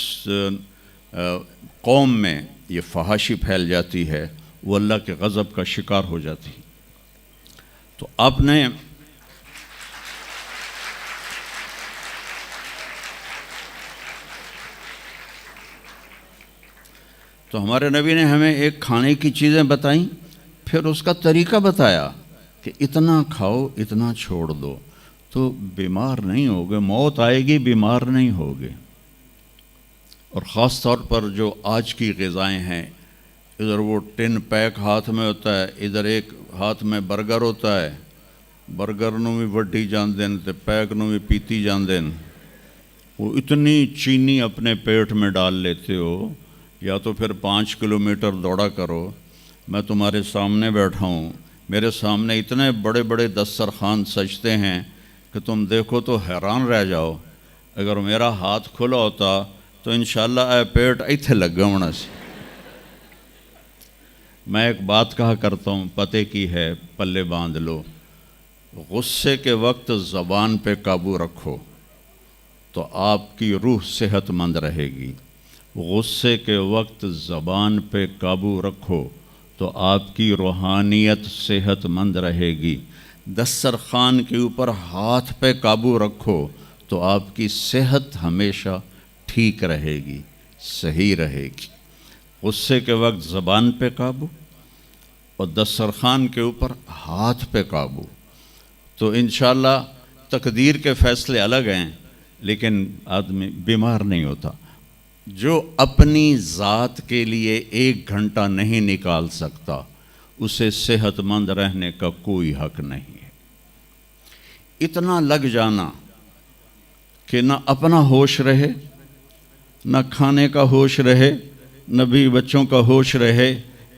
[SPEAKER 1] قوم میں یہ فحاشی پھیل جاتی ہے وہ اللہ کے غضب کا شکار ہو جاتی ہے۔ تو آپ نے تو ہمارے نبی نے ہمیں ایک کھانے کی چیزیں بتائیں، پھر اس کا طریقہ بتایا کہ اتنا کھاؤ، اتنا چھوڑ دو تو بیمار نہیں ہوگے، موت آئے گی، بیمار نہیں ہوگے۔ اور خاص طور پر جو آج کی غذائیں ہیں، ادھر وہ ٹن پیک ہاتھ میں ہوتا ہے، ادھر ایک ہاتھ میں برگر ہوتا ہے، برگر نو بھی وڈی جاندے تے پیک نو بھی پیتی جاندے۔ وہ اتنی چینی اپنے پیٹ میں ڈال لیتے ہو، یا تو پھر 5 کلومیٹر دوڑا کرو۔ میں تمہارے سامنے بیٹھا ہوں، میرے سامنے اتنے بڑے بڑے دسترخوان سجتے ہیں کہ تم دیکھو تو حیران رہ جاؤ۔ اگر میرا ہاتھ کھلا ہوتا تو انشاءاللہ اے پیٹ ایتھے لگ ہونا سی۔ میں ایک بات کہا کرتا ہوں، پتے کی ہے، پلے باندھ لو۔ غصے کے وقت زبان پہ قابو رکھو تو آپ کی روح صحت مند رہے گی۔ غصے کے وقت زبان پہ قابو رکھو تو آپ کی روحانیت صحت مند رہے گی۔ دسترخوان کے اوپر ہاتھ پہ قابو رکھو تو آپ کی صحت ہمیشہ ٹھیک رہے گی، صحیح رہے گی۔ غصے کے وقت زبان پہ قابو اور دسترخوان کے اوپر ہاتھ پہ قابو، تو انشاءاللہ تقدیر کے فیصلے الگ ہیں، لیکن آدمی بیمار نہیں ہوتا۔ جو اپنی ذات کے لیے 1 گھنٹہ نہیں نکال سکتا، اسے صحت مند رہنے کا کوئی حق نہیں ہے۔ اتنا لگ جانا کہ نہ اپنا ہوش رہے، نہ کھانے کا ہوش رہے، نہ بھی بچوں کا ہوش رہے،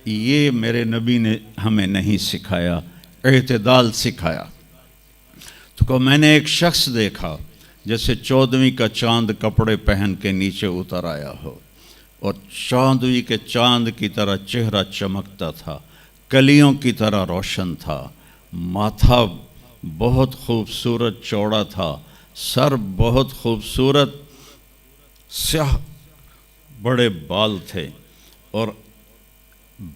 [SPEAKER 1] یہ میرے نبی نے ہمیں نہیں سکھایا، اعتدال سکھایا۔ تو کہ میں نے ایک شخص دیکھا جیسے 14ویں کا چاند کپڑے پہن کے نیچے اتر آیا ہو، اور چاندوئی کے چاند کی طرح چہرہ چمکتا تھا، کلیوں کی طرح روشن تھا، ماتھا بہت خوبصورت چوڑا تھا، سر بہت خوبصورت سیاہ بڑے بال تھے، اور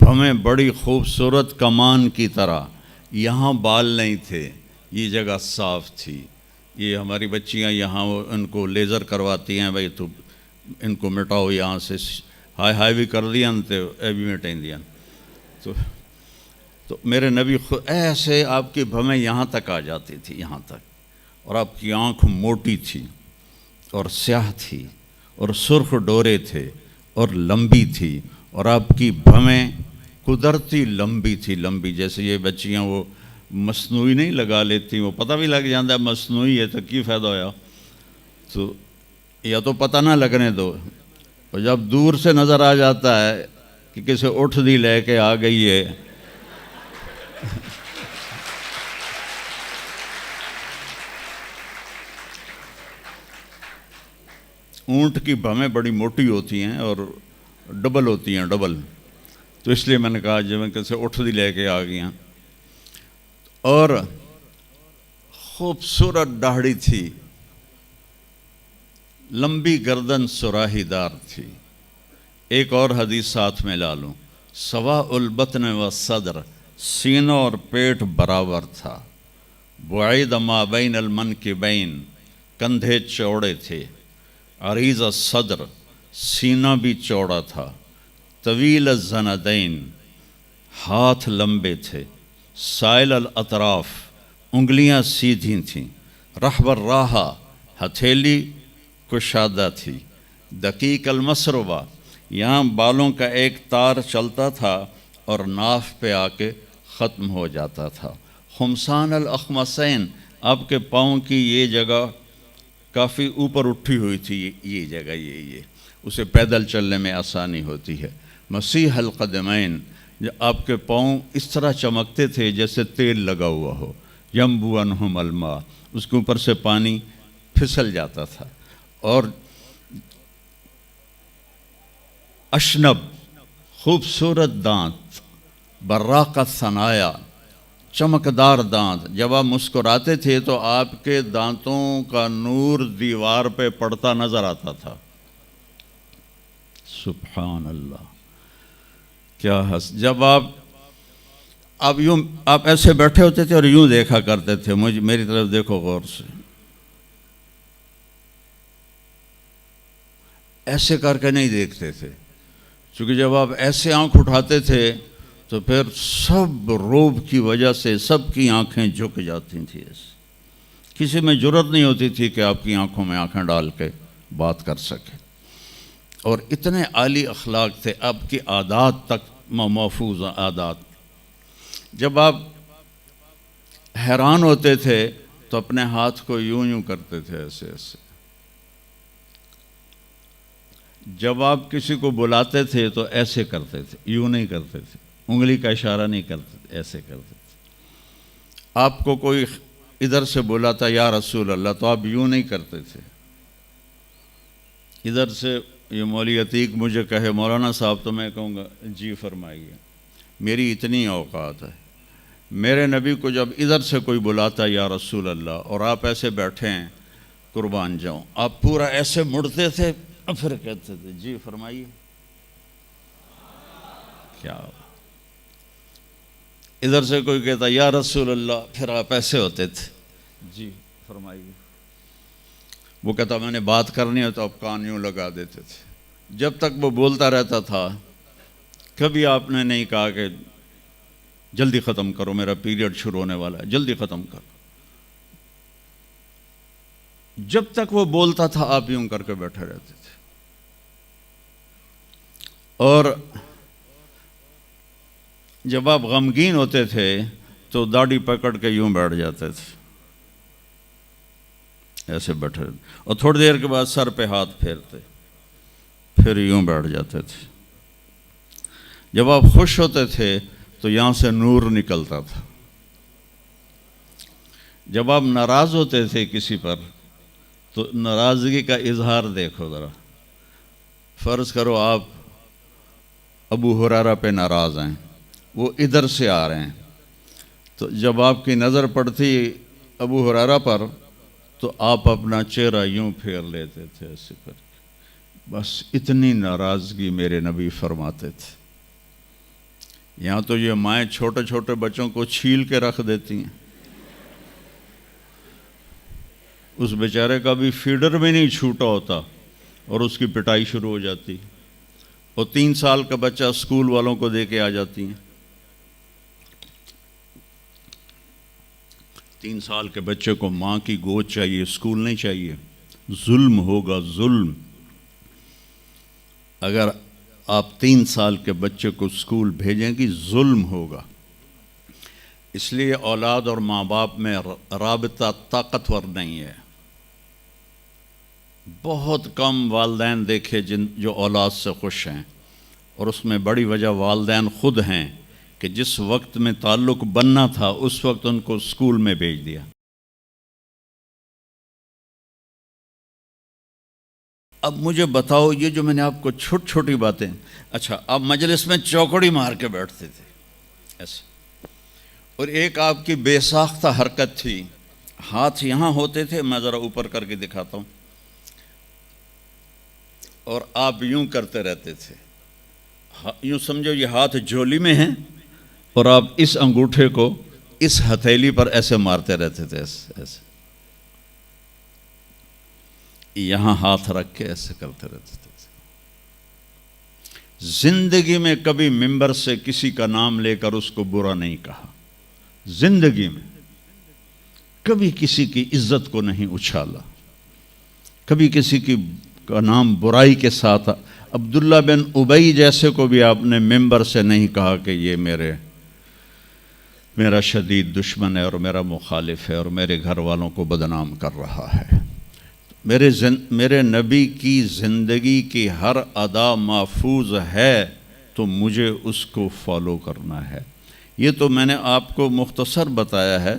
[SPEAKER 1] بھویں بڑی خوبصورت کمان کی طرح، یہاں بال نہیں تھے، یہ جگہ صاف تھی۔ یہ ہماری بچیاں یہاں ان کو لیزر کرواتی ہیں، بھائی تو ان کو مٹاؤ یہاں سے، ہائی ہائی بھی کر دیا تے اے بھی مٹائیں دیا۔ تو میرے نبی خود ایسے آپ کی بھویں یہاں تک آ جاتی تھی، یہاں تک، اور آپ کی آنکھ موٹی تھی اور سیاہ تھی اور سرخ ڈورے تھے اور لمبی تھی، اور آپ کی بھویں قدرتی لمبی تھی، لمبی جیسے یہ بچیاں وہ مصنوعی نہیں لگا لیتی، وہ پتہ بھی لگ جاتا ہے مصنوعی ہے تو کی فائدہ ہویا، تو یا تو پتہ نہ لگنے دو، اور جب دور سے نظر آ جاتا ہے کہ کسی اٹھ دی لے کے آ گئی ہے، اونٹ کی بھویں بڑی موٹی ہوتی ہیں اور ڈبل ہوتی ہیں، ڈبل، تو اس لیے میں نے کہا جو میں کیسے اٹھ دی لے کے آ گئی ہیں، اور خوبصورت داڑھی تھی، لمبی گردن سراہی دار تھی۔ ایک اور حدیث ساتھ میں لا لوں، سواء البطن و صدر، سینوں اور پیٹ برابر تھا، بعید ما بین المنکبین، کندھے چوڑے تھے، عریض الصدر، سینہ بھی چوڑا تھا، طویل الزندین، ہاتھ لمبے تھے، سائل الاطراف، انگلیاں سیدھی تھیں، رحب الراحہ، ہتھیلی کشادہ تھی، دقیق المسربہ، یہاں بالوں کا ایک تار چلتا تھا اور ناف پہ آ کے ختم ہو جاتا تھا، خمسان الاخمسین، آپ کے پاؤں کی یہ جگہ کافی اوپر اٹھی ہوئی تھی، یہ جگہ یہ اسے پیدل چلنے میں آسانی ہوتی ہے، مسیح القدمین، آپ کے پاؤں اس طرح چمکتے تھے جیسے تیل لگا ہوا ہو، ینبو عنہم الماء، اس کے اوپر سے پانی پھسل جاتا تھا، اور اشنب، خوبصورت دانت، براق الثنایا، چمکدار دانت، جب آپ مسکراتے تھے تو آپ کے دانتوں کا نور دیوار پہ پڑتا نظر آتا تھا، سبحان اللہ، کیا جب آپ یوں آپ ایسے بیٹھے ہوتے تھے اور یوں دیکھا کرتے تھے، میری طرف دیکھو غور سے، ایسے کر کے نہیں دیکھتے تھے، چونکہ جب آپ ایسے آنکھ اٹھاتے تھے تو پھر سب روب کی وجہ سے سب کی آنکھیں جھک جاتی تھیں، کسی میں جرت نہیں ہوتی تھی کہ آپ کی آنکھوں میں آنکھیں ڈال کے بات کر سکے، اور اتنے عالی اخلاق تھے، آپ کی عادات تک محفوظ عادات۔ جب آپ حیران ہوتے تھے تو اپنے ہاتھ کو یوں کرتے تھے، ایسے ایسے، جب آپ کسی کو بلاتے تھے تو ایسے کرتے تھے، یوں نہیں کرتے تھے، انگلی کا اشارہ نہیں کرتے تھے، ایسے کرتے تھے۔ آپ کو کوئی ادھر سے بلاتا یا رسول اللہ تو آپ یوں نہیں کرتے تھے، ادھر سے یہ مولوی عتیق مجھے کہے مولانا صاحب تو میں کہوں گا جی فرمائیے، میری اتنی اوقات ہے، میرے نبی کو جب ادھر سے کوئی بلاتا یا رسول اللہ اور آپ ایسے بیٹھے ہیں قربان جاؤں، آپ پورا ایسے مڑتے تھے، پھر کہتے تھے جی فرمائیے، کیا ادھر سے کوئی کہتا یا رسول اللہ، پھر آپ ایسے ہوتے تھے جی فرمائیے، وہ کہتا میں نے بات کرنی ہے تو آپ کان یوں لگا دیتے تھے، جب تک وہ بولتا رہتا تھا کبھی آپ نے نہیں کہا کہ جلدی ختم کرو میرا پیریڈ شروع ہونے والا ہے، جلدی ختم کرو، جب تک وہ بولتا تھا آپ یوں کر کے بیٹھے رہتے تھے، اور جب آپ غمگین ہوتے تھے تو داڑھی پکڑ کے یوں بیٹھ جاتے تھے، ایسے بیٹھے رہتے، اور تھوڑی دیر کے بعد سر پہ ہاتھ پھیرتے، پھر یوں بیٹھ جاتے تھے، جب آپ خوش ہوتے تھے تو یہاں سے نور نکلتا تھا، جب آپ ناراض ہوتے تھے کسی پر تو ناراضگی کا اظہار دیکھو ذرا، فرض کرو آپ ابو ہریرہ پہ ناراض ہیں، وہ ادھر سے آ رہے ہیں، تو جب آپ کی نظر پڑتی ابو ہریرہ پر تو آپ اپنا چہرہ یوں پھیر لیتے تھے ایسے کر کے، بس اتنی ناراضگی میرے نبی فرماتے تھے۔ یہاں تو یہ مائیں چھوٹے چھوٹے بچوں کو چھیل کے رکھ دیتی ہیں، اس بیچارے کا بھی فیڈر بھی نہیں چھوٹا ہوتا اور اس کی پٹائی شروع ہو جاتی، اور 3 سال کا بچہ اسکول والوں کو دے کے آ جاتی ہیں۔ 3 سال کے بچے کو ماں کی گود چاہیے، اسکول نہیں چاہیے۔ ظلم ہوگا، ظلم۔ اگر آپ 3 سال کے بچے کو اسکول بھیجیں گی ظلم ہوگا۔ اس لیے اولاد اور ماں باپ میں رابطہ طاقتور نہیں ہے۔ بہت کم والدین دیکھے جو اولاد سے خوش ہیں، اور اس میں بڑی وجہ والدین خود ہیں کہ جس وقت میں تعلق بننا تھا اس وقت ان کو اسکول میں بھیج دیا۔ اب مجھے بتاؤ، یہ جو میں نے آپ کو چھوٹی چھوٹی باتیں، اچھا آپ مجلس میں چوکڑی مار کے بیٹھتے تھے ایسے، اور ایک آپ کی بے ساختہ حرکت تھی، ہاتھ یہاں ہوتے تھے، میں ذرا اوپر کر کے دکھاتا ہوں، اور آپ یوں کرتے رہتے تھے، یوں سمجھو یہ ہاتھ جھولی میں ہیں اور آپ اس انگوٹھے کو اس ہتھیلی پر ایسے مارتے رہتے تھے، ایسے یہاں ہاتھ رکھ کے ایسے کرتے رہتے تھے۔ زندگی میں کبھی ممبر سے کسی کا نام لے کر اس کو برا نہیں کہا، زندگی میں کبھی کسی کی عزت کو نہیں اچھالا، کبھی کسی کا نام برائی کے ساتھ۔ عبداللہ بن ابی جیسے کو بھی آپ نے ممبر سے نہیں کہا کہ یہ میرا شدید دشمن ہے اور میرا مخالف ہے اور میرے گھر والوں کو بدنام کر رہا ہے۔ میرے نبی کی زندگی کی ہر ادا محفوظ ہے تو مجھے اس کو فالو کرنا ہے۔ یہ تو میں نے آپ کو مختصر بتایا ہے۔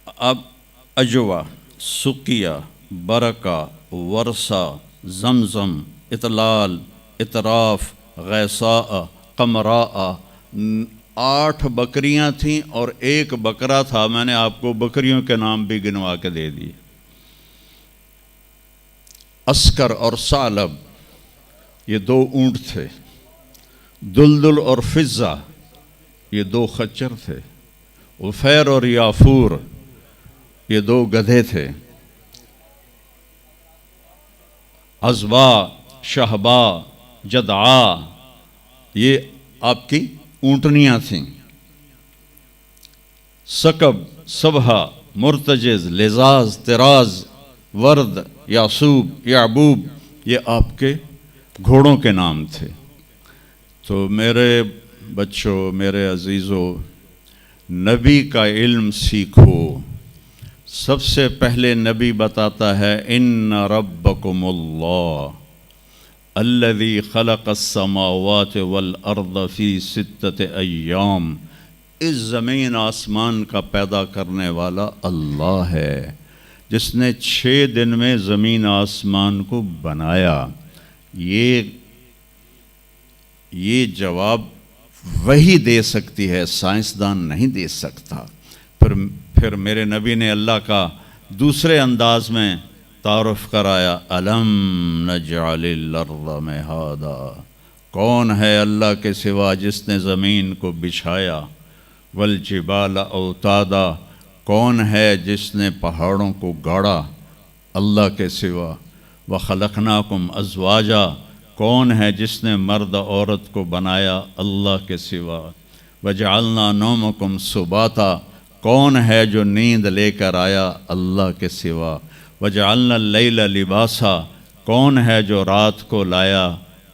[SPEAKER 1] اب اجوا، سقیہ، برکہ، ورثہ، زمزم، اطلال، اطراف، غیثاء، قمراء، 8 بکریاں تھیں اور 1 بکرا تھا، میں نے آپ کو بکریوں کے نام بھی گنوا کے دے دیے۔ عسکر اور ثعلب یہ 2 اونٹ تھے، دلدل اور فضہ یہ 2 خچر تھے، عفیر اور یافور یہ 2 گدھے تھے، عزبا، شہبا، جدعا یہ آپ کی اونٹنیاں تھیں، سکب، سبہا، مرتجز، لزاز، تراز، ورد، یاسوب، یعبوب یہ آپ کے گھوڑوں کے نام تھے۔ تو میرے بچوں، میرے عزیزوں، نبی کا علم سیکھو۔ سب سے پہلے نبی بتاتا ہے ان ربکم اللہ الذی خلق السماوات والارض فی 6 ایام، اس زمین آسمان کا پیدا کرنے والا اللہ ہے جس نے 6 دن میں زمین آسمان کو بنایا۔ یہ جواب وہی دے سکتی ہے، سائنسدان نہیں دے سکتا۔ پھر میرے نبی نے اللہ کا دوسرے انداز میں تعارف کرایا، الم نجعل الارض مہادا، کون ہے اللہ کے سوا جس نے زمین کو بچھایا، والجبال اوتادا، کون ہے جس نے پہاڑوں کو گاڑا اللہ کے سوا، وخلقناکم ازواجا، کون ہے جس نے مرد عورت کو بنایا اللہ کے سوا، وجعلنا نومکم سباتا، کون ہے جو نیند لے کر آیا اللہ کے سوا، وجعلنا اللیل لباسا، کون ہے جو رات کو لایا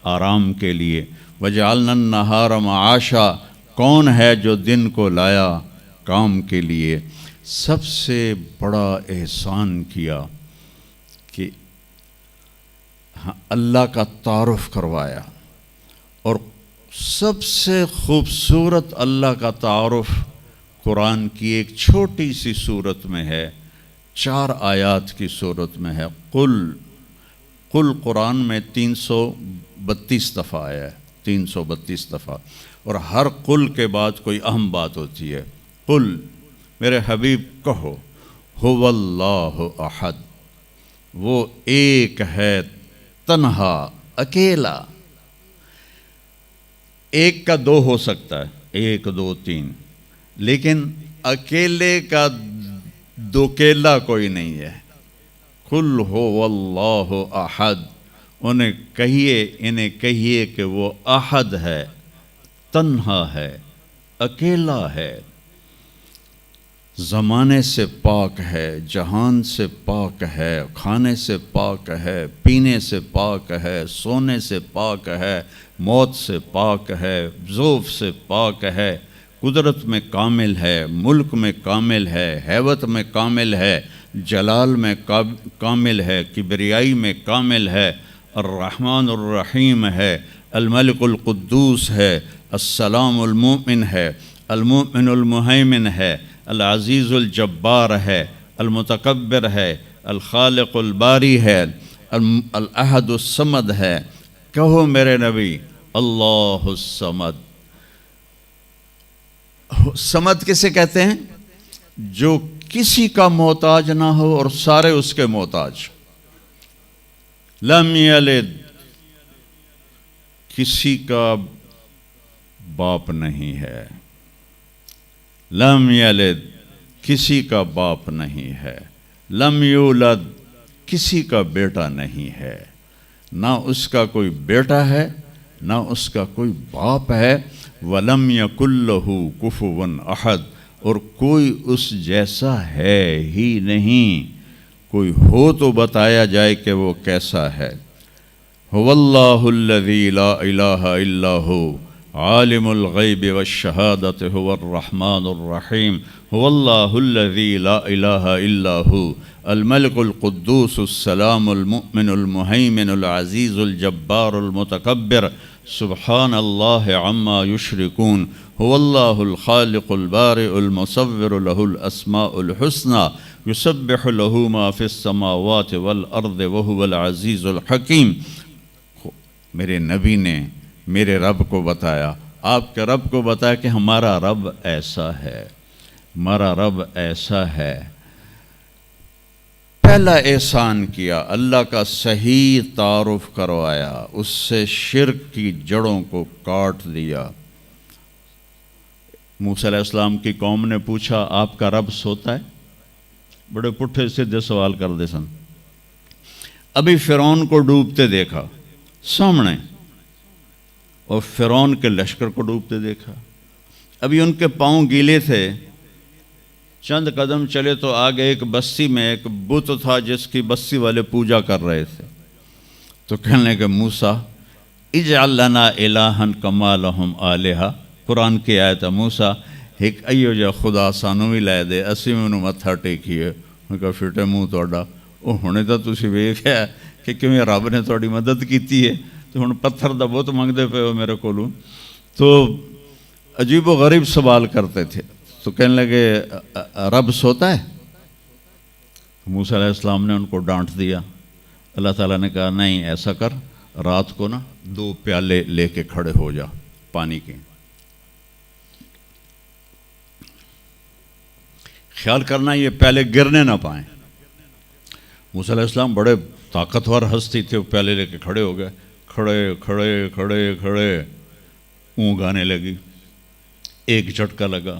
[SPEAKER 1] آرام کے لیے، وجعلنا النہار معاشا، کون ہے جو دن کو لایا کام کے لیے۔ سب سے بڑا احسان کیا کہ اللہ کا تعارف کروایا، اور سب سے خوبصورت اللہ کا تعارف قرآن کی ایک چھوٹی سی صورت میں ہے، 4 آیات کی صورت میں ہے، قل قل قرآن میں 332 دفعہ آیا ہے، 332 دفعہ، اور ہر قل کے بعد کوئی اہم بات ہوتی ہے۔ قل، میرے حبیب کہو، هو اللہ احد، وہ ایک ہے تنہا، اکیلا۔ ایک کا دو ہو سکتا ہے، 1 2 3، لیکن اکیلے کا دوکیلا کوئی نہیں ہے۔ قل هو اللہ احد، انہیں کہیے کہ وہ احد ہے، تنہا ہے، اکیلا ہے، زمانے سے پاک ہے، جہان سے پاک ہے، کھانے سے پاک ہے، پینے سے پاک ہے، سونے سے پاک ہے، موت سے پاک ہے، ذوف سے پاک ہے، قدرت میں کامل ہے، ملک میں کامل ہے، ہیبت میں کامل ہے، جلال میں کامل ہے، کبریائی میں کامل ہے، الرحمن الرحیم ہے، الملک القدوس ہے، السلام المؤمن ہے، المؤمن المہیمن ہے، العزیز الجبار ہے، المتکبر ہے، الخالق الباری ہے، الاحد الصمد ہے۔ کہو میرے نبی، اللہ الصمد۔ صمد کسے کہتے ہیں؟ جو کسی کا محتاج نہ ہو اور سارے اس کے محتاج۔ لم یلد، کسی کا باپ نہیں ہے۔ لم یلد، کسی کا باپ نہیں ہے۔ لم یولد، کسی کا بیٹا نہیں ہے، نہ اس کا کوئی بیٹا ہے نہ اس کا کوئی باپ ہے۔ وَلَمْ يَكُنْ لَهُ كُفُوًا أَحَدٌ، اور کوئی اس جیسا ہے ہی نہیں، کوئی ہو تو بتایا جائے کہ وہ کیسا ہے۔ هُوَ اللَّهُ الَّذِي لَا إِلَٰهَ إِلَّا هُوَ عالم الغیب والشہادۃ هو الرحمن الرحیم۔ هو اللہ الذی لا الہ الا هو الملک القدوس السلام المؤمن المہیمن العزیز الجبار المتکبر سبحان اللہ عما یشرکون۔ هو اللہ الخالق البارئ المصور له الاسماء الحسنى یسبح له ما فی السماوات والارض وهو العزیز الحکیم۔ میرے نبی نے میرے رب کو بتایا، آپ کے رب کو بتایا کہ ہمارا رب ایسا ہے، ہمارا رب ایسا ہے۔ پہلا احسان کیا، اللہ کا صحیح تعارف کروایا، اس سے شرک کی جڑوں کو کاٹ دیا۔ موسیٰ علیہ السلام کی قوم نے پوچھا، آپ کا رب سوتا ہے؟ بڑے پٹھے سیدھے سوال کر دے سن۔ ابھی فرعون کو ڈوبتے دیکھا سامنے، اور فرعون کے لشکر کو ڈوبتے دیکھا۔ ابھی ان کے پاؤں گیلے تھے، چند قدم چلے تو آگے ایک بستی میں ایک بت تھا جس کی بستی والے پوجا کر رہے تھے۔ تو کہنے لگے موسیٰ اجعل لنا الہا کما لہم آلہہ، قرآن کی آیت ہے، موسیٰ ایک ایو جا خدا سانو بھی لے دے، اسی میں انہوں متھا ٹیکیے۔ میں کہا فٹے منہ توڑا، وہ ہونے تو تسی ویکھیا کہ کیویں رب نے تھوڑی مدد کیتی ہے، تو ہن پتھر دا بت منگدے پے ہو میرے کولوں۔ تو عجیب و غریب سوال کرتے تھے۔ تو کہنے لگے رب سوتا ہے؟ موسیٰ علیہ السلام نے ان کو ڈانٹ دیا۔ اللہ تعالیٰ نے کہا نہیں، ایسا کر، رات کو نا 2 پیالے لے کے کھڑے ہو جا پانی کے، خیال کرنا یہ پیالے گرنے نہ پائیں۔ موسیٰ علیہ السلام بڑے طاقتور ہستی تھے، وہ پیالے لے کے کھڑے ہو گئے، کھڑے کھڑے کھڑے کھڑے، اونگ آنے لگی، ایک جھٹکا لگا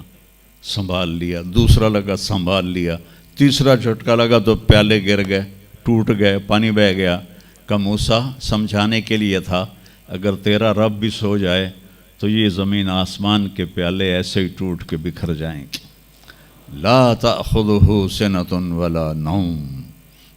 [SPEAKER 1] سنبھال لیا، دوسرا لگا سنبھال لیا، تیسرا جھٹکا لگا تو پیالے گر گئے، ٹوٹ گئے، پانی بہہ گیا۔ کہ موسیٰ سمجھانے کے لیے تھا، اگر تیرا رب بھی سو جائے تو یہ زمین آسمان کے پیالے ایسے ہی ٹوٹ کے بکھر جائیں گے۔ لا تأخذہ سنۃ ولا نوم،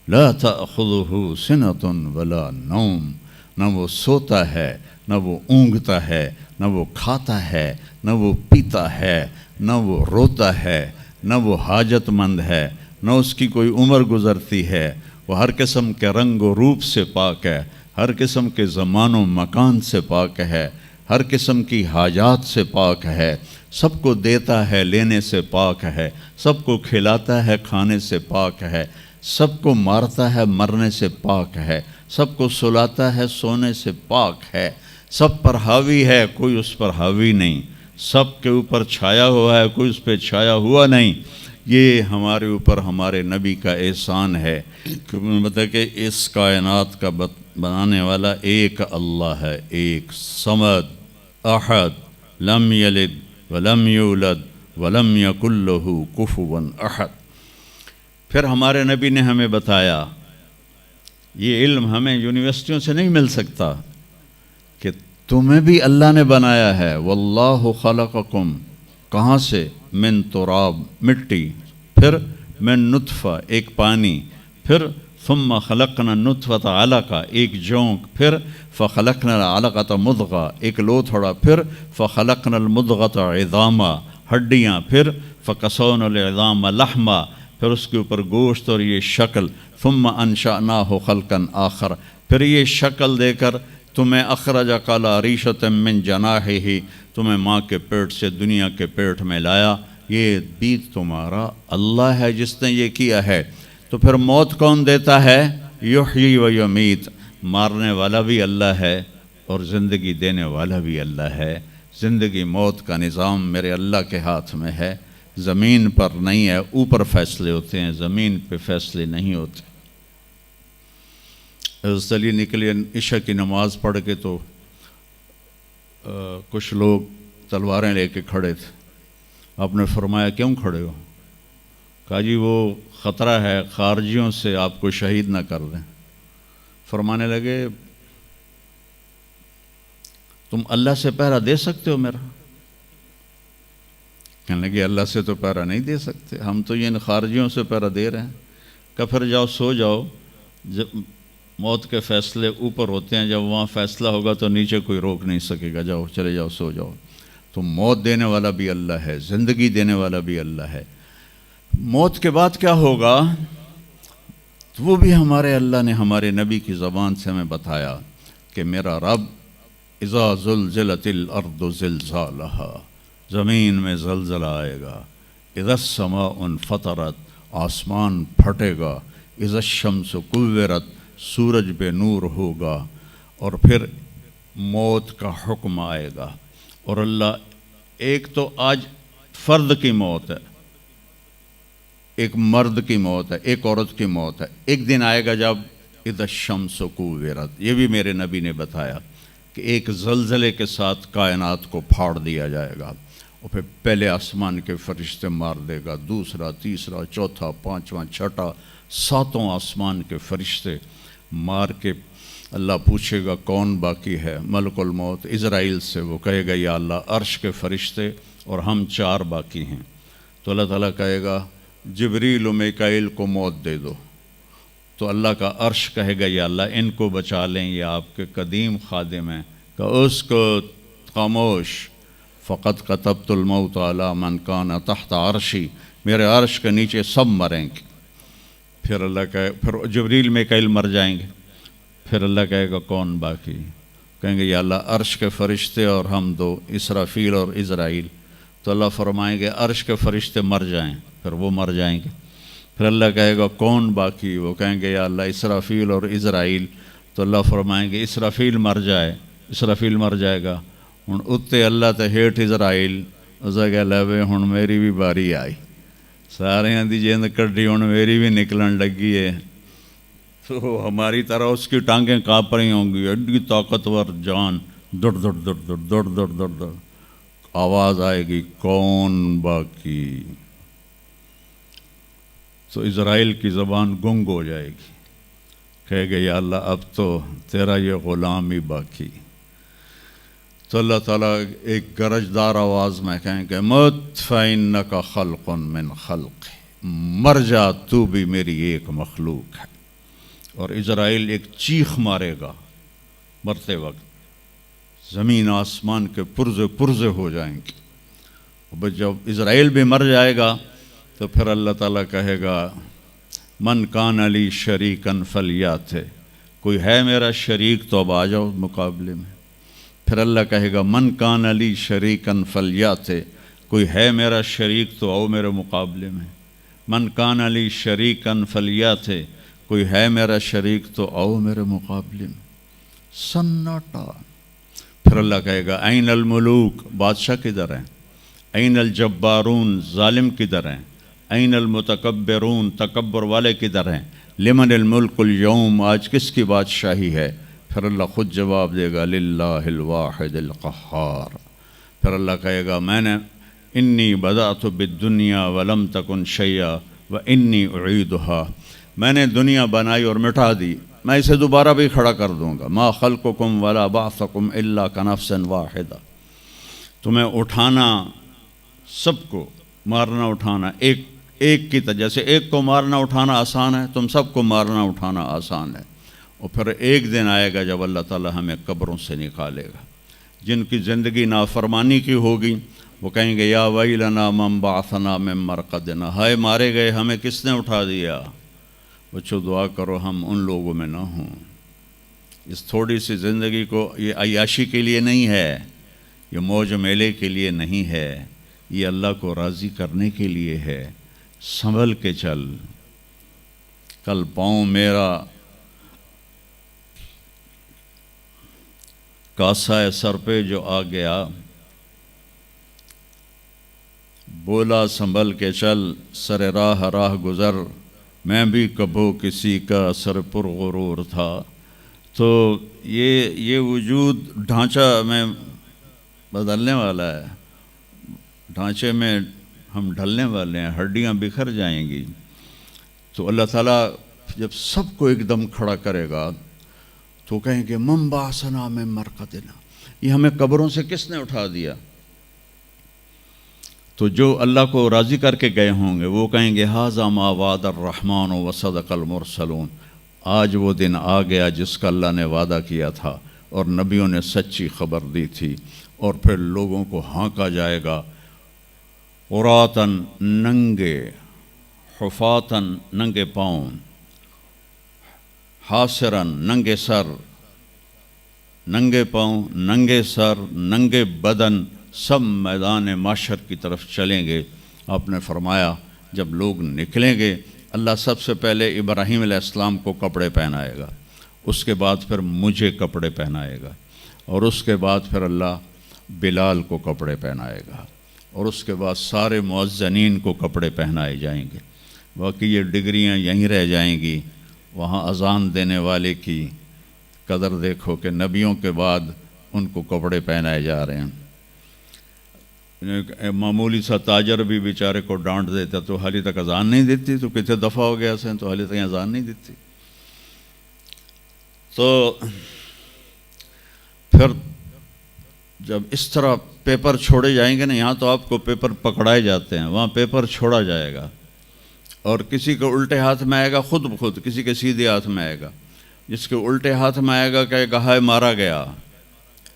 [SPEAKER 1] لا تأخذہ سنۃ ولا نوم، نہ وہ سوتا ہے، نہ وہ اونگتا ہے، نہ وہ کھاتا ہے، نہ وہ پیتا ہے، نہ وہ روتا ہے، نہ وہ حاجت مند ہے، نہ اس کی کوئی عمر گزرتی ہے۔ وہ ہر قسم کے رنگ و روپ سے پاک ہے، ہر قسم کے زمان و مکان سے پاک ہے، ہر قسم کی حاجات سے پاک ہے، سب کو دیتا ہے، لینے سے پاک ہے، سب کو کھلاتا ہے، کھانے سے پاک ہے، سب کو مارتا ہے، مرنے سے پاک ہے، سب کو سلاتا ہے، سونے سے پاک ہے، سب پر حاوی ہے، کوئی اس پر حاوی نہیں، سب کے اوپر چھایا ہوا ہے، کوئی اس پہ چھایا ہوا نہیں۔ یہ ہمارے اوپر ہمارے نبی کا احسان ہے کہ اس کائنات کا بنانے والا ایک اللہ ہے، ایک صمد احد لم یلد ولم یولد ولم یکن لہ کفوا احد۔ پھر ہمارے نبی نے ہمیں بتایا، یہ علم ہمیں یونیورسٹیوں سے نہیں مل سکتا، کہ تمہیں بھی اللہ نے بنایا ہے۔ واللہ خلقکم، کہاں سے؟ من تراب، مٹی، پھر من نطفہ، ایک پانی، پھر ثم خلقنا النطفۃ علقہ، ایک جونک، پھر فخلقنا العلقۃ مضغہ، ایک لوتھڑا، پھر فخلقنا المضغۃ عظاما، ہڈیاں، پھر فکسونا العظام لحما، پھر اس کے اوپر گوشت اور یہ شکل، ثم انشأناہ خلقا آخر، پھر یہ شکل دے کر تمہیں اخرج قال ریشۃ من جناحہ، تمہیں ماں کے پیٹ سے دنیا کے پیٹ میں لایا۔ یہ بھی تمہارا اللہ ہے جس نے یہ کیا ہے۔ تو پھر موت کون دیتا ہے؟ یحیی و یمیت، مارنے والا بھی اللہ ہے اور زندگی دینے والا بھی اللہ ہے۔ زندگی موت کا نظام میرے اللہ کے ہاتھ میں ہے، زمین پر نہیں ہے۔ اوپر فیصلے ہوتے ہیں، زمین پہ فیصلے نہیں ہوتے۔ حضرت علی نکلے عشاء کی نماز پڑھ کے تو کچھ لوگ تلواریں لے کے کھڑے تھے۔ آپ نے فرمایا کیوں کھڑے ہو؟ کہا جی وہ خطرہ ہے خارجیوں سے آپ کو شہید نہ کر دیں۔ فرمانے لگے تم اللہ سے پہرا دے سکتے ہو میرا؟ کہنے لگے اللہ سے تو پہرا نہیں دے سکتے، ہم تو ان خارجیوں سے پہرا دے رہے ہیں۔ کہ پھر جاؤ سو جاؤ، جب موت کے فیصلے اوپر ہوتے ہیں، جب وہاں فیصلہ ہوگا تو نیچے کوئی روک نہیں سکے گا، جاؤ چلے جاؤ سو جاؤ۔ تو موت دینے والا بھی اللہ ہے، زندگی دینے والا بھی اللہ ہے۔ موت کے بعد کیا ہوگا تو وہ بھی ہمارے اللہ نے ہمارے نبی کی زبان سے ہمیں بتایا کہ میرا رب اذا زلزلت الارض زلزالہا، زمین میں زلزلہ آئے گا، اذا السماء انفطرت، آسمان پھٹے گا، اذا الشمس کورت، سورج بے نور ہوگا، اور پھر موت کا حکم آئے گا۔ اور اللہ ایک تو آج فرد کی موت ہے، ایک مرد کی موت ہے، ایک عورت کی موت ہے، ایک دن آئے گا جب اذا الشمس کورت، یہ بھی میرے نبی نے بتایا کہ ایک زلزلے کے ساتھ کائنات کو پھاڑ دیا جائے گا، اور پھر پہلے آسمان کے فرشتے مار دے گا، دوسرا، تیسرا، چوتھا، پانچواں، چھٹا، ساتوں آسمان کے فرشتے مار کے اللہ پوچھے گا کون باقی ہے؟ ملک الموت اسرائیل سے وہ کہے گا یا اللہ عرش کے فرشتے اور ہم 4 باقی ہیں۔ تو اللہ تعالیٰ کہے گا جبریل و میکائیل کو موت دے دو، تو اللہ کا عرش کہے گا یا اللہ ان کو بچا لیں، یہ آپ کے قدیم خادم ہیں، کہ اس کو خاموش، فقط کتبت الموت علی من کان تحت عرشی، میرے عرش کے نیچے سب مریں گے۔ پھر اللہ کہے، پھر جبریل میکائیل مر جائیں گے، پھر اللہ کہے گا کون باقی؟ کہیں گے یا اللہ عرش کے فرشتے اور ہم 2، اسرافیل اور اسرائیل۔ تو اللہ فرمائیں گے عرش کے فرشتے مر جائیں، پھر وہ مر جائیں گے۔ پھر اللہ کہے گا کون باقی؟ وہ کہیں گے یا اللہ اسرافیل اور اسرائیل۔ تو اللہ فرمائیں گے اسرافیل مر جائے، اسرافیل مر جائے گا، ہن اتنے اللہ تے ہیٹھ اسرائیل، اسے کہ لے ہن میری بھی باری آئی، سارے دی جیند کڈی ہن میری بھی نکلن لگی ہے۔ تو ہماری طرح اس کی ٹانگیں کانپ رہی ہوں گی، ایڈی طاقتور جان، دڑ دڑ دڑ دڑ دڑ دڑ دڑ دڑ، آواز آئے گی کون باقی؟ تو اسرائیل کی زبان گنگ ہو جائے گی، کہے گا یا اللہ اب تو تیرا یہ غلام ہی باقی۔ تو اللہ تعالیٰ ایک گرجدار آواز میں کہیں گے مت فإنک خلق من خلق، مر جا تو بھی میری ایک مخلوق ہے۔ اور اسرائیل ایک چیخ مارے گا مرتے وقت، زمین آسمان کے پرزے پرزے ہو جائیں گے۔ اور جب اسرائیل بھی مر جائے گا تو پھر اللہ تعالیٰ کہے گا من کان علی شریکن فلیات، کوئی ہے میرا شریک تو اب آ جاؤ مقابلے میں۔ پھر اللہ کہے گا من کان علی شریکن فلیات، کوئی ہے میرا شریک تو آؤ میرے مقابلے میں۔ من کان علی شریکن فلیات، کوئی ہے میرا شریک تو آؤ میرے مقابلے میں. سناٹا. پھر اللہ کہے گا این الملوک، بادشاہ کدھر ہیں؟ این الجبارون، ظالم کدھر ہیں؟ این المتکبرون، تکبر والے کدھر ہیں؟ لمن الملک اليوم، آج کس کی بادشاہی ہے؟ پھر اللہ خود جواب دے گا للہ الواحد القہار. پھر اللہ کہے گا میں نے انی بدأت بالدنیا ولم تکن شیئا وانی اعیدہا، میں نے دنیا بنائی اور مٹا دی، میں اسے دوبارہ بھی کھڑا کر دوں گا. ما خلقکم ولا بعثکم الا کنفس واحدہ، تمہیں اٹھانا، سب کو مارنا اٹھانا ایک کی طرح، جیسے ایک کو مارنا اٹھانا آسان ہے، تم سب کو مارنا اٹھانا آسان ہے. اور پھر ایک دن آئے گا جب اللہ تعالی ہمیں قبروں سے نکالے گا. جن کی زندگی نافرمانی کی ہوگی وہ کہیں گے یا ویلنا من بعثنا من مرقدنا، ہائے مارے گئے، ہمیں کس نے اٹھا دیا. بچوں دعا کرو ہم ان لوگوں میں نہ ہوں. اس تھوڑی سی زندگی کو یہ عیاشی کے لیے نہیں ہے، یہ موج میلے کے لیے نہیں ہے، یہ اللہ کو راضی کرنے کے لیے ہے. سنبھل کے چل. کل پاؤں میرا کاسہ سر پہ جو آ گیا، بولا سنبھل کے چل، سر راہ راہ گزر، میں بھی کبھو کسی کا سر پر غرور تھا. تو یہ وجود ڈھانچہ میں بدلنے والا ہے، ڈھانچے میں ہم ڈھلنے والے ہیں، ہڈیاں بکھر جائیں گی. تو اللہ تعالیٰ جب سب کو ایک دم کھڑا کرے گا تو کہیں گے من بعثنا من مرقدنا، یہ ہمیں قبروں سے کس نے اٹھا دیا. تو جو اللہ کو راضی کر کے گئے ہوں گے وہ کہیں گے ھذا ما وعد الرحمن وصدق المرسلون، آج وہ دن آ گیا جس کا اللہ نے وعدہ کیا تھا اور نبیوں نے سچی خبر دی تھی. اور پھر لوگوں کو ہانکا جائے گا، عراۃً ننگے، حفاۃً ننگے پاؤں، حاسراً ننگے سر، ننگے پاؤں، ننگے سر، ننگے بدن، سب میدان معاشر کی طرف چلیں گے. آپ نے فرمایا جب لوگ نکلیں گے اللہ سب سے پہلے ابراہیم علیہ السلام کو کپڑے پہنائے گا، اس کے بعد پھر مجھے کپڑے پہنائے گا، اور اس کے بعد پھر اللہ بلال کو کپڑے پہنائے گا، اور اس کے بعد سارے مؤذنین کو کپڑے پہنائے جائیں گے. باقی یہ ڈگریاں یہیں رہ جائیں گی. وہاں اذان دینے والے کی قدر دیکھو کہ نبیوں کے بعد ان کو کپڑے پہنائے جا رہے ہیں. معمولی سا تاجر بھی بیچارے کو ڈانٹ دیتا تو حالی تک اذان نہیں دیتی، تو کتنے دفعہ ہو گیا سن تو حالی تک اذان نہیں دیتی. تو پھر جب اس طرح پیپر چھوڑے جائیں گے نا، یہاں تو آپ کو پیپر پکڑائے جاتے ہیں، وہاں پیپر چھوڑا جائے گا، اور کسی کے الٹے ہاتھ میں آئے گا خود بخود، کسی کے سیدھے ہاتھ میں آئے گا. جس کے الٹے ہاتھ میں آئے گا کہے گا ہائے مارا گیا،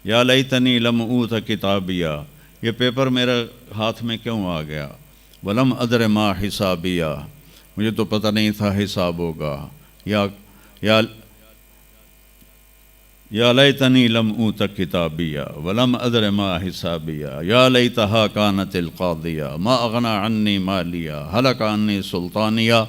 [SPEAKER 1] یا لیتنی لم اوت کتابیہ، یہ پیپر میرے ہاتھ میں کیوں آ گیا. ولم ادر ما حسابیہ، مجھے تو پتہ نہیں تھا حساب ہوگا. یا لیتنی لم اوت کتابیہ ولم ادر ما حسابیہ، یا لیتہا کانت القاضیہ ما اغنی عنی مالیہ ہلک عنی سلطانیہ.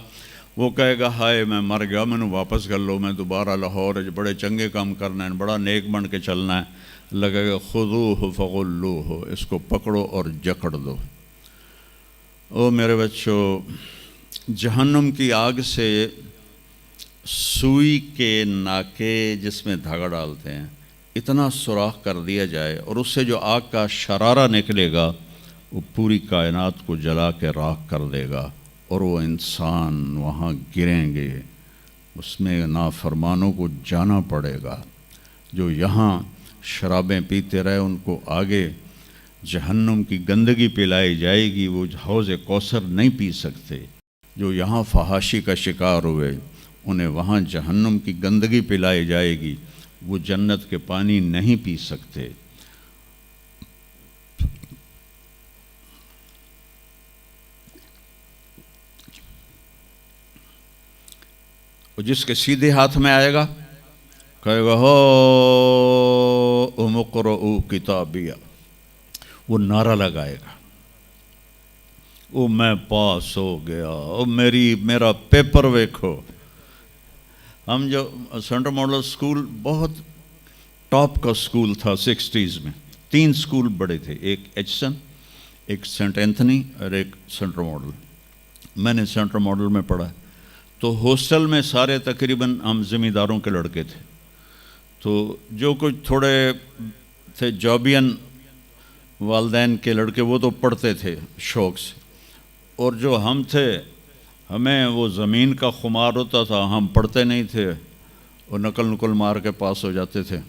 [SPEAKER 1] وہ کہے گا ہائے میں مر گیا، میں نے واپس کر لو، میں دوبارہ لاہور بڑے چنگے کام کرنا ہے، بڑا نیک بن کے چلنا ہے. لگے گا خذوہ فغلوہ، اس کو پکڑو اور جکڑ دو. او میرے بچوں، جہنم کی آگ سے سوئی کے ناکے جس میں دھاگا ڈالتے ہیں اتنا سوراخ کر دیا جائے، اور اس سے جو آگ کا شرارہ نکلے گا وہ پوری کائنات کو جلا کے راکھ کر دے گا، اور وہ انسان وہاں گریں گے، اس میں نافرمانوں کو جانا پڑے گا. جو یہاں شرابیں پیتے رہے ان کو آگے جہنم کی گندگی پلائی جائے گی، وہ حوض کوثر نہیں پی سکتے. جو یہاں فحاشی کا شکار ہوئے انہیں وہاں جہنم کی گندگی پلائی جائے گی، وہ جنت کے پانی نہیں پی سکتے. اور جس کے سیدھے ہاتھ میں آئے گا کہے گا ہو اقرؤ کتابیہ، وہ نعرہ لگائے گا، او میں پاس ہو گیا، او میرا پیپر ویکھو. ہم جو سینٹرل ماڈل اسکول بہت ٹاپ کا اسکول تھا 60s میں. 3 اسکول بڑے تھے, ایک ایچسن, ایک سینٹ اینتھنی اور ایک سینٹرل ماڈل. میں نے سینٹرل ماڈل میں پڑھا. تو ہاسٹل میں سارے تقریباً ہم زمینداروں کے لڑکے تھے. تو جو کچھ تھوڑے تھے جابین والدین کے لڑکے وہ تو پڑھتے تھے شوق سے, اور جو ہم تھے ہمیں وہ زمین کا خمار ہوتا تھا, ہم پڑھتے نہیں تھے اور نقل مار کے پاس ہو جاتے تھے.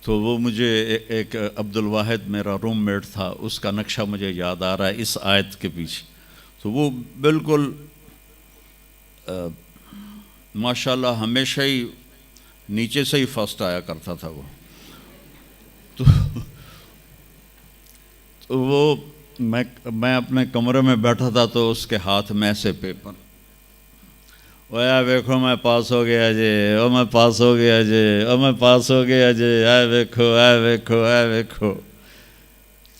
[SPEAKER 1] تو وہ مجھے ایک عبد الواحد میرا روم میٹ تھا, اس کا نقشہ مجھے یاد آ رہا ہے اس آیت کے پیچھے. تو وہ بالکل ماشاءاللہ ہمیشہ ہی نیچے سے ہی فرسٹ آیا کرتا تھا وہ. تو وہ میں اپنے کمرے میں بیٹھا تھا تو اس کے ہاتھ میں سے پیپر, ویکھو میں پاس ہو گیا جی, او میں پاس ہو گیا جی, او میں پاس ہو گیا جی, ویکھو ویکھو ویکھو.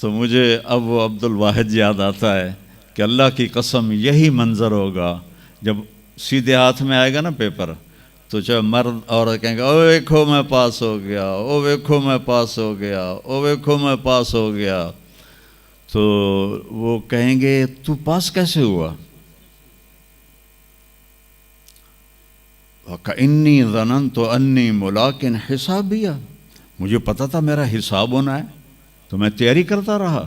[SPEAKER 1] تو مجھے اب وہ عبد الواحد یاد آتا ہے کہ اللہ کی قسم یہی منظر ہوگا جب سیدھے ہاتھ میں آئے گا نا پیپر, تو چاہے مرد عورت کہیں گے او ویکھو میں پاس ہو گیا, او ویکھو میں پاس ہو گیا, او ویکھو میں پاس ہو گیا. تو وہ کہیں گے تو پاس کیسے ہوا؟ وَكَإِنِّي ظَنَنْتُ أَنِّي مُلَاقٍ حِسَابِيَهْ, مجھے پتا تھا میرا حساب ہونا ہے تو میں تیاری کرتا رہا,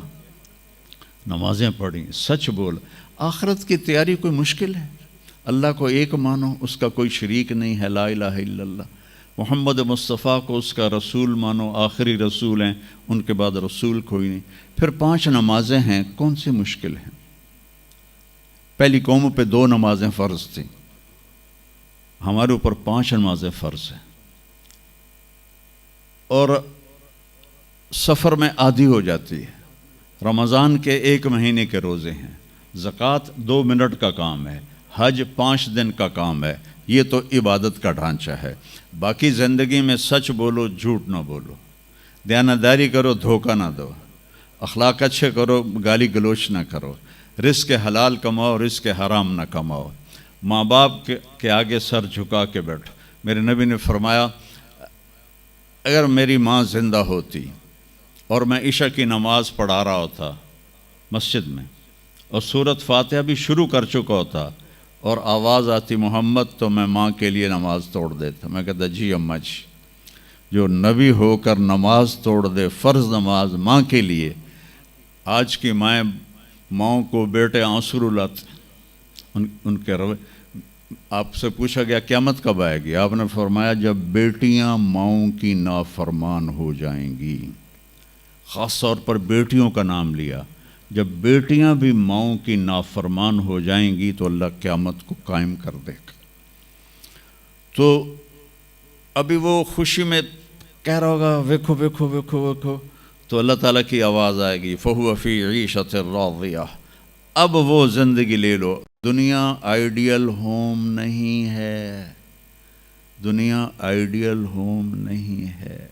[SPEAKER 1] نمازیں پڑھیں. سچ بول, آخرت کی تیاری کوئی مشکل ہے؟ اللہ کو ایک مانو, اس کا کوئی شریک نہیں ہے, لا الہ الا اللہ. محمد مصطفیٰ کو اس کا رسول مانو, آخری رسول ہیں, ان کے بعد رسول کوئی نہیں. پھر 5 نمازیں ہیں, کون سی مشکل ہیں؟ پہلی قوموں پہ 2 نمازیں فرض تھیں, ہمارے اوپر 5 نمازیں فرض ہیں. اور سفر میں عادی ہو جاتی ہے. رمضان کے 1 مہینے کے روزے ہیں, زکوٰۃ 2 منٹ کا کام ہے, حج 5 دن کا کام ہے. یہ تو عبادت کا ڈھانچہ ہے. باقی زندگی میں سچ بولو, جھوٹ نہ بولو, دیانتداری کرو, دھوکہ نہ دو, اخلاق اچھے کرو, گالی گلوچ نہ کرو, رزق حلال کماؤ, رزق حرام نہ کماؤ, ماں باپ کے آگے سر جھکا کے بیٹھو. میرے نبی نے فرمایا اگر میری ماں زندہ ہوتی اور میں عشاء کی نماز پڑھا رہا ہوتا مسجد میں اور سورۃ فاتحہ بھی شروع کر چکا ہوتا اور آواز آتی محمد, تو میں ماں کے لیے نماز توڑ دیتا. میں کہتا جی اماں جی, جو نبی ہو کر نماز توڑ دے, فرض نماز ماں کے لیے. آج کی ماؤں کو بیٹے آنسو رلاتے, ان کے روے. آپ سے پوچھا گیا قیامت کب آئے گی؟ آپ نے فرمایا جب بیٹیاں ماؤں کی نافرمان ہو جائیں گی. خاص طور پر بیٹیوں کا نام لیا. جب بیٹیاں بھی ماؤں کی نافرمان ہو جائیں گی تو اللہ قیامت کو قائم کر دے گا. تو ابھی وہ خوشی میں کہہ رہا ہوگا ویکھو ویکھو ویکھو ویکھو, تو اللہ تعالیٰ کی آواز آئے گی فَهُوَ فِي عِيشَةٍ رَاضِيَةٍ, اب وہ زندگی لے لو. دنیا آئیڈیل ہوم نہیں ہے, دنیا آئیڈیل ہوم نہیں ہے,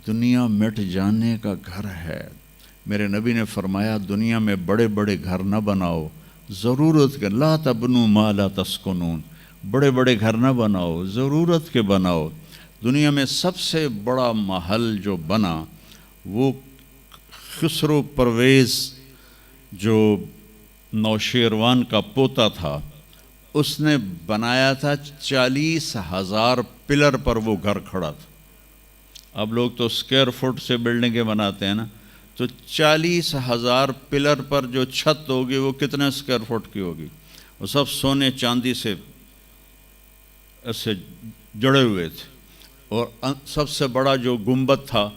[SPEAKER 1] دنیا مٹ جانے کا گھر ہے. میرے نبی نے فرمایا دنیا میں بڑے بڑے گھر نہ بناؤ, ضرورت کے, لا تبنوا ما لا تسکنون, بڑے بڑے گھر نہ بناؤ, ضرورت کے بناؤ. دنیا میں سب سے بڑا محل جو بنا وہ خسرو پرویز جو نوشیروان کا پوتا تھا, اس نے بنایا تھا. 40,000 پلر پر وہ گھر کھڑا تھا. اب لوگ تو اسکوائر فٹ سے بلڈنگیں بناتے ہیں نا, تو 40,000 پلر پر جو چھت ہوگی وہ کتنے اسکوائر فٹ کی ہوگی؟ وہ سب سونے چاندی سے ایسے جڑے ہوئے تھے. اور سب سے بڑا جو گنبد تھا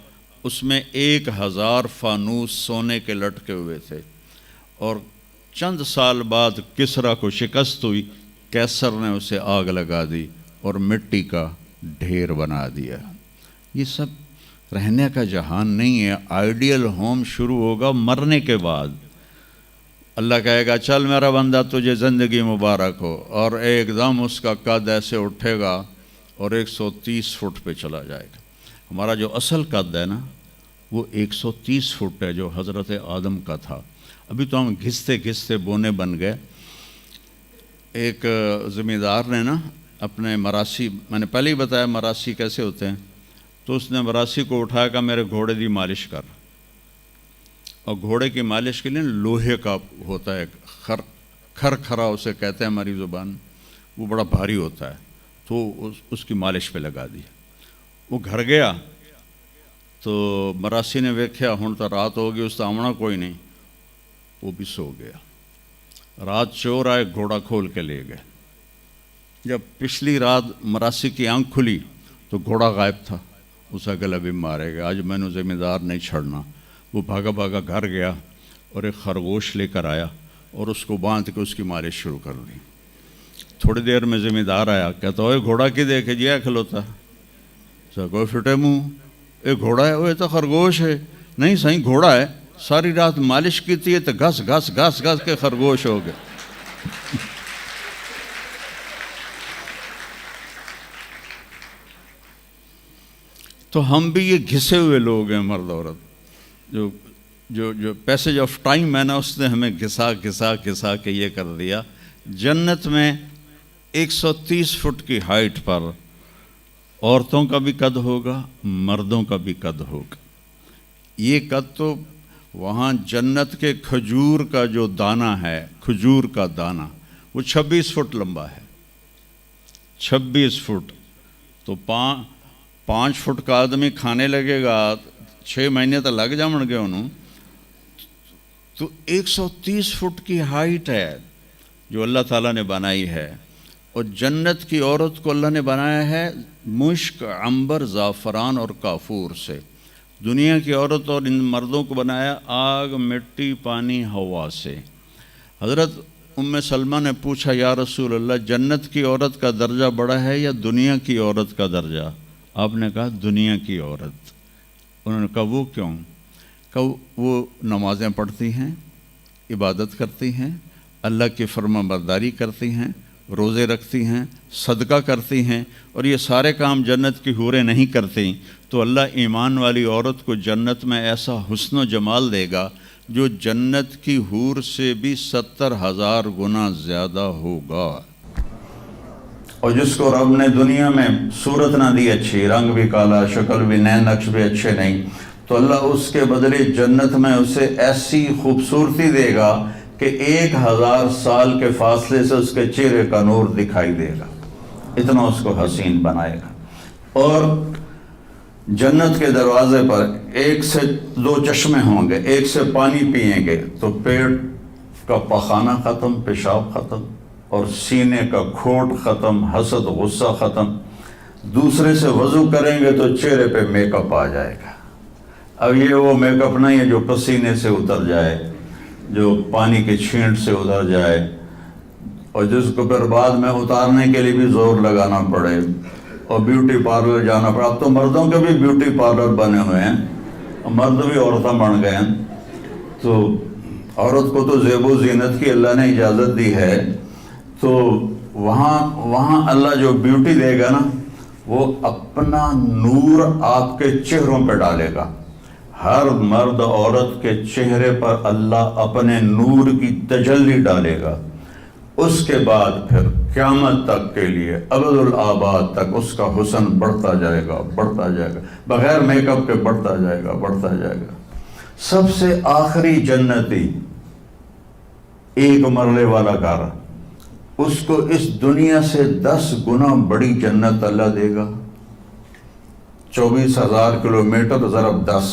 [SPEAKER 1] اس میں 1,000 فانوس سونے کے لٹکے ہوئے تھے. اور چند سال بعد کسریٰ کو شکست ہوئی, قیصر نے اسے آگ لگا دی اور مٹی کا ڈھیر بنا دیا. یہ سب رہنے کا جہان نہیں ہے. آئیڈیل ہوم شروع ہوگا مرنے کے بعد. اللہ کہے گا چل میرا بندہ تجھے زندگی مبارک ہو, اور ایک دم اس کا قد ایسے اٹھے گا اور 130 فٹ پہ چلا جائے گا. ہمارا جو اصل قد ہے نا وہ 130 فٹ ہے جو حضرت آدم کا تھا. ابھی تو ہم گھستے گھستے بونے بن گئے. ایک زمیندار نے نا اپنے مراسی، میں نے پہلے ہی بتایا مراسی کیسے ہوتے ہیں، تو اس نے مراسی کو اٹھایا کہ میرے گھوڑے دی مالش کر، اور گھوڑے کی مالش کے لیے لوہے کا ہوتا ہے، کھر کھرا اسے کہتے ہیں ہماری زبان، وہ بڑا بھاری ہوتا ہے، تو اس کی مالش پہ لگا دی۔ وہ گھر گیا تو مراسی نے ویکھیا ہن تو رات ہو گئی، اس تو آمنا کوئی نہیں، وہ بھی سو گیا۔ رات چور آئے، گھوڑا کھول کے لے گئے۔ جب پچھلی رات مراسی کی آنکھ کھلی تو گھوڑا غائب تھا، اسے گلا بھی مارے گا، آج میں نے ذمہ دار نہیں چھڑنا۔ وہ بھاگا بھاگا گھر گیا اور ایک خرگوش لے کر آیا اور اس کو باندھ کے اس کی مالش شروع کر دی۔ تھوڑی دیر میں ذمہ دار آیا، کہتا اوے گھوڑا کی دیکھے جی کھلوتا کوئی فٹے منہ، اے گھوڑا ہے، وہ تو خرگوش ہے۔ نہیں صحیح گھوڑا ہے، ساری رات مالش کی تھی تو گھس گھس گھس گھس کے خرگوش ہو گئے۔ تو ہم بھی یہ گھسے ہوئے لوگ ہیں، مرد عورت، جو پیسج آف ٹائم ہے نا، اس نے ہمیں گھسا گھسا گھسا کے یہ کر دیا۔ جنت میں 130 فٹ کی ہائٹ پر عورتوں کا بھی قد ہوگا، مردوں کا بھی قد ہوگا۔ یہ قد تو وہاں جنت کے کھجور کا جو دانہ ہے، کھجور کا دانہ، وہ 26 فٹ لمبا ہے، 26 فٹ۔ تو 5 فٹ کا آدمی کھانے لگے گا 6 مہینے تو لگ جاؤں گے انہوں۔ تو 130 فٹ کی ہائٹ ہے جو اللہ تعالیٰ نے بنائی ہے، اور جنت کی عورت کو اللہ نے بنایا ہے مشک، عنبر، زعفران اور کافور سے۔ دنیا کی عورت اور ان مردوں کو بنایا آگ، مٹی، پانی، ہوا سے۔ حضرت ام سلمہ نے پوچھا یا رسول اللہ، جنت کی عورت کا درجہ بڑا ہے یا دنیا کی عورت کا درجہ؟ آپ نے کہا دنیا کی عورت۔ انہوں نے کہا وہ کیوں؟ کہ وہ نمازیں پڑھتی ہیں، عبادت کرتی ہیں، اللہ کی فرما برداری کرتی ہیں، روزے رکھتی ہیں، صدقہ کرتی ہیں، اور یہ سارے کام جنت کی حوریں نہیں کرتی۔ تو اللہ ایمان والی عورت کو جنت میں ایسا حسن و جمال دے گا جو جنت کی حور سے بھی 70,000 گنا زیادہ ہوگا۔ اور جس کو رب نے دنیا میں صورت نہ دی اچھی، رنگ بھی کالا، شکل بھی، نئے نقش بھی اچھے نہیں، تو اللہ اس کے بدلے جنت میں اسے ایسی خوبصورتی دے گا کہ 1000 سال کے فاصلے سے اس کے چہرے کا نور دکھائی دے گا، اتنا اس کو حسین بنائے گا۔ اور جنت کے دروازے پر 1 سے 2 چشمے ہوں گے، ایک سے پانی پئیں گے تو پیٹ کا پخانہ ختم، پیشاب ختم، اور سینے کا کھوٹ ختم، حسد غصہ ختم۔ دوسرے سے وضو کریں گے تو چہرے پہ میک اپ آ جائے گا۔ اب یہ وہ میک اپ نہیں ہے جو پسینے سے اتر جائے، جو پانی کے چھینٹ سے اتر جائے، اور جس کو پھر بعد میں اتارنے کے لیے بھی زور لگانا پڑے اور بیوٹی پارلر جانا پڑے۔ اب تو مردوں کے بھی بیوٹی پارلر بنے ہوئے ہیں، مرد بھی عورتیں بن گئے ہیں۔ تو عورت کو تو زیب و زینت کی اللہ نے اجازت دی ہے، تو وہاں اللہ جو بیوٹی دے گا نا، وہ اپنا نور آپ کے چہروں پہ ڈالے گا۔ ہر مرد عورت کے چہرے پر اللہ اپنے نور کی تجلی ڈالے گا۔ اس کے بعد پھر قیامت تک کے لیے ابد الآباد تک اس کا حسن بڑھتا جائے گا، بڑھتا جائے گا، بغیر میک اپ کے بڑھتا جائے گا، بڑھتا جائے گا۔ سب سے آخری جنتی 1 مرلے والا گھر، اس کو اس دنیا سے 10 گنا بڑی جنت اللہ دے گا۔ 24,000 کلومیٹر ضرب 10،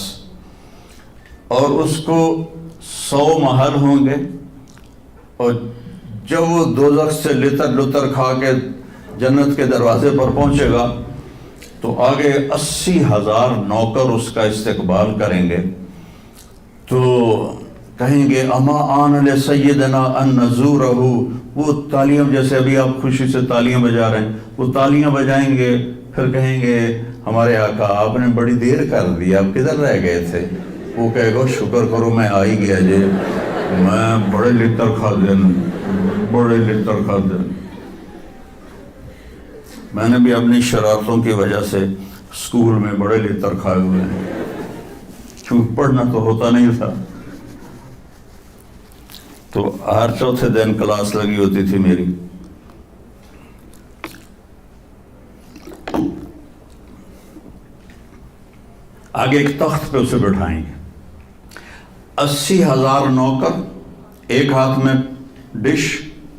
[SPEAKER 1] اور اس کو 100 محل ہوں گے، اور جب وہ دوزخ سے لتر لتر کھا کے جنت کے دروازے پر پہنچے گا تو آگے 80,000 نوکر اس کا استقبال کریں گے۔ تو کہیں گے اما آن لسیدنا ان نزورہ، وہ تالیاں، جیسے ابھی آپ خوشی سے تالیاں بجا رہے ہیں، وہ تالیاں بجائیں گے، پھر کہیں گے ہمارے آقا آپ نے بڑی دیر کر دی، آپ کدھر رہ گئے تھے؟ وہ کہے گا شکر کرو میں آ ہی گیا جی، میں بڑے لتر کھا دین، بڑے لتر کھا دین۔ میں نے بھی اپنی شرارتوں کی وجہ سے اسکول میں بڑے لتر کھائے ہوئے ہیں، کیونکہ پڑھنا تو ہوتا نہیں تھا۔ تو ہر چوتھے دن کلاس لگی ہوتی تھی میری، آگے ایک تخت پہ اسے بٹھائیں گے، 80,000 نوکر، ایک ہاتھ میں ڈش،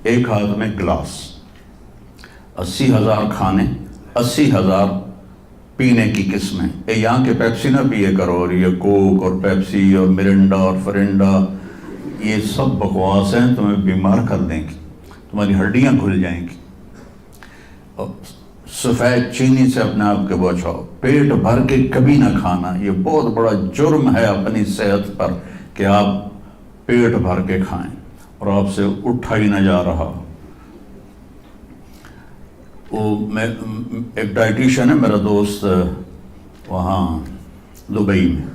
[SPEAKER 1] ایک ہاتھ میں گلاس، 80,000 کھانے، 80,000 پینے کی قسمیں. یہاں کے پیپسی نہ پیے کرو، اور یہ کوک اور پیپسی اور مرنڈا اور فرنڈا، یہ سب بکواس ہیں، تمہیں بیمار کر دیں گی، تمہاری ہڈیاں کھل جائیں گی. اور سفید چینی سے اپنے آپ کے بچاؤ. پیٹ بھر کے کبھی نہ کھانا، یہ بہت بڑا جرم ہے اپنی صحت پر کہ آپ پیٹ بھر کے کھائیں اور آپ سے اٹھا ہی نہ جا رہا. میں ایک ڈائٹیشن ہے میرا دوست وہاں دبئی میں،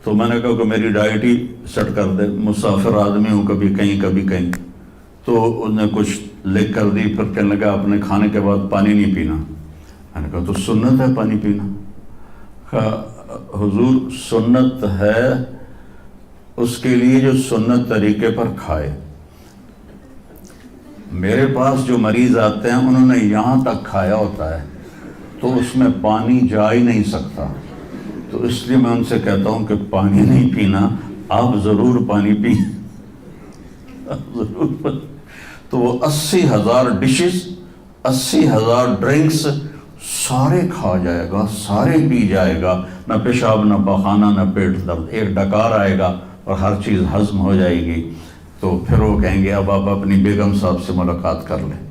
[SPEAKER 1] تو میں نے کہا کہ میری ڈائٹ ہی سیٹ کر دے، مسافر آدمی ہوں، کبھی کہیں. تو انہوں نے کچھ لکھ کر دی، پھر کہنے لگا اپنے کھانے کے بعد پانی نہیں پینا. میں نے کہا تو سنت ہے پانی پینا. کہا حضور سنت ہے اس کے لیے جو سنت طریقے پر کھائے. میرے پاس جو مریض آتے ہیں انہوں نے یہاں تک کھایا ہوتا ہے تو اس میں پانی جا ہی نہیں سکتا، تو اس لیے میں ان سے کہتا ہوں کہ پانی نہیں پینا، آپ ضرور پانی پیں. ضرور. تو وہ 80,000 ڈشز، 80,000 ڈرنکس سارے کھا جائے گا، سارے پی جائے گا، نہ پیشاب نہ پخانہ نہ پیٹ درد، ایک ڈکار آئے گا اور ہر چیز ہضم ہو جائے گی. تو پھر وہ کہیں گے اب آپ اپنی بیگم صاحب سے ملاقات کر لیں.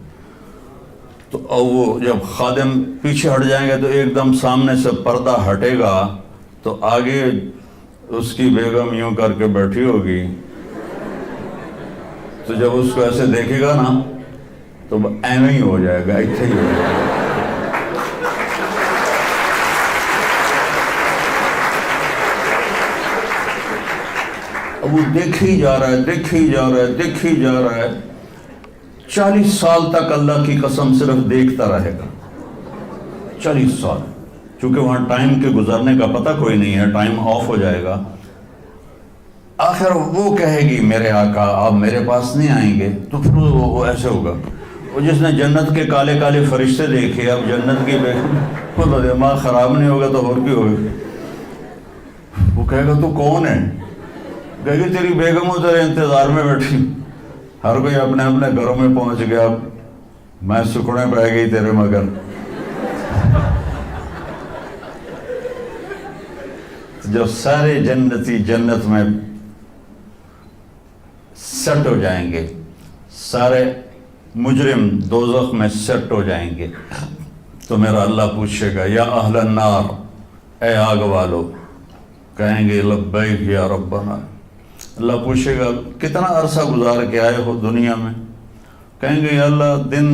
[SPEAKER 1] تو وہ جب خادم پیچھے ہٹ جائیں گے تو ایک دم سامنے سے پردہ ہٹے گا تو آگے اس کی بیگم یوں کر کے بیٹھی ہوگی. تو جب اس کو ایسے دیکھے گا نا تو ایویں ہی ہو جائے گا، ایسے ہی ہو جائے گا. اب وہ دیکھی جا رہا ہے 40 سال تک اللہ کی قسم صرف دیکھتا رہے گا. 40 سال، چونکہ وہاں ٹائم کے گزرنے کا پتہ کوئی نہیں ہے، ٹائم آف ہو جائے گا. آخر وہ کہے گی میرے آقا آپ میرے پاس نہیں آئیں گے. تو پھر وہ ایسے ہوگا، وہ جس نے جنت کے کالے کالے فرشتے دیکھے، اب جنت کی بیگم دماغ خراب نہیں ہوگا تو اور بھی ہوگا. وہ کہے گا تو کون ہے؟ کہے گی تیری بیگم تیرے انتظار میں بیٹھی. ہر کوئی اپنے اپنے گھروں میں پہنچ گیا، میں سکڑیں پہ گئی تیرے مگر. جب سارے جنتی جنت میں سیٹ ہو جائیں گے، سارے مجرم دوزخ میں سیٹ ہو جائیں گے، تو میرا اللہ پوچھے گا یا اہل النار، اے آگ والو. کہیں گے لبیک یا ربنا. اللہ پوچھے گا کتنا عرصہ گزار کے آئے ہو دنیا میں؟ کہیں گے یا اللہ دن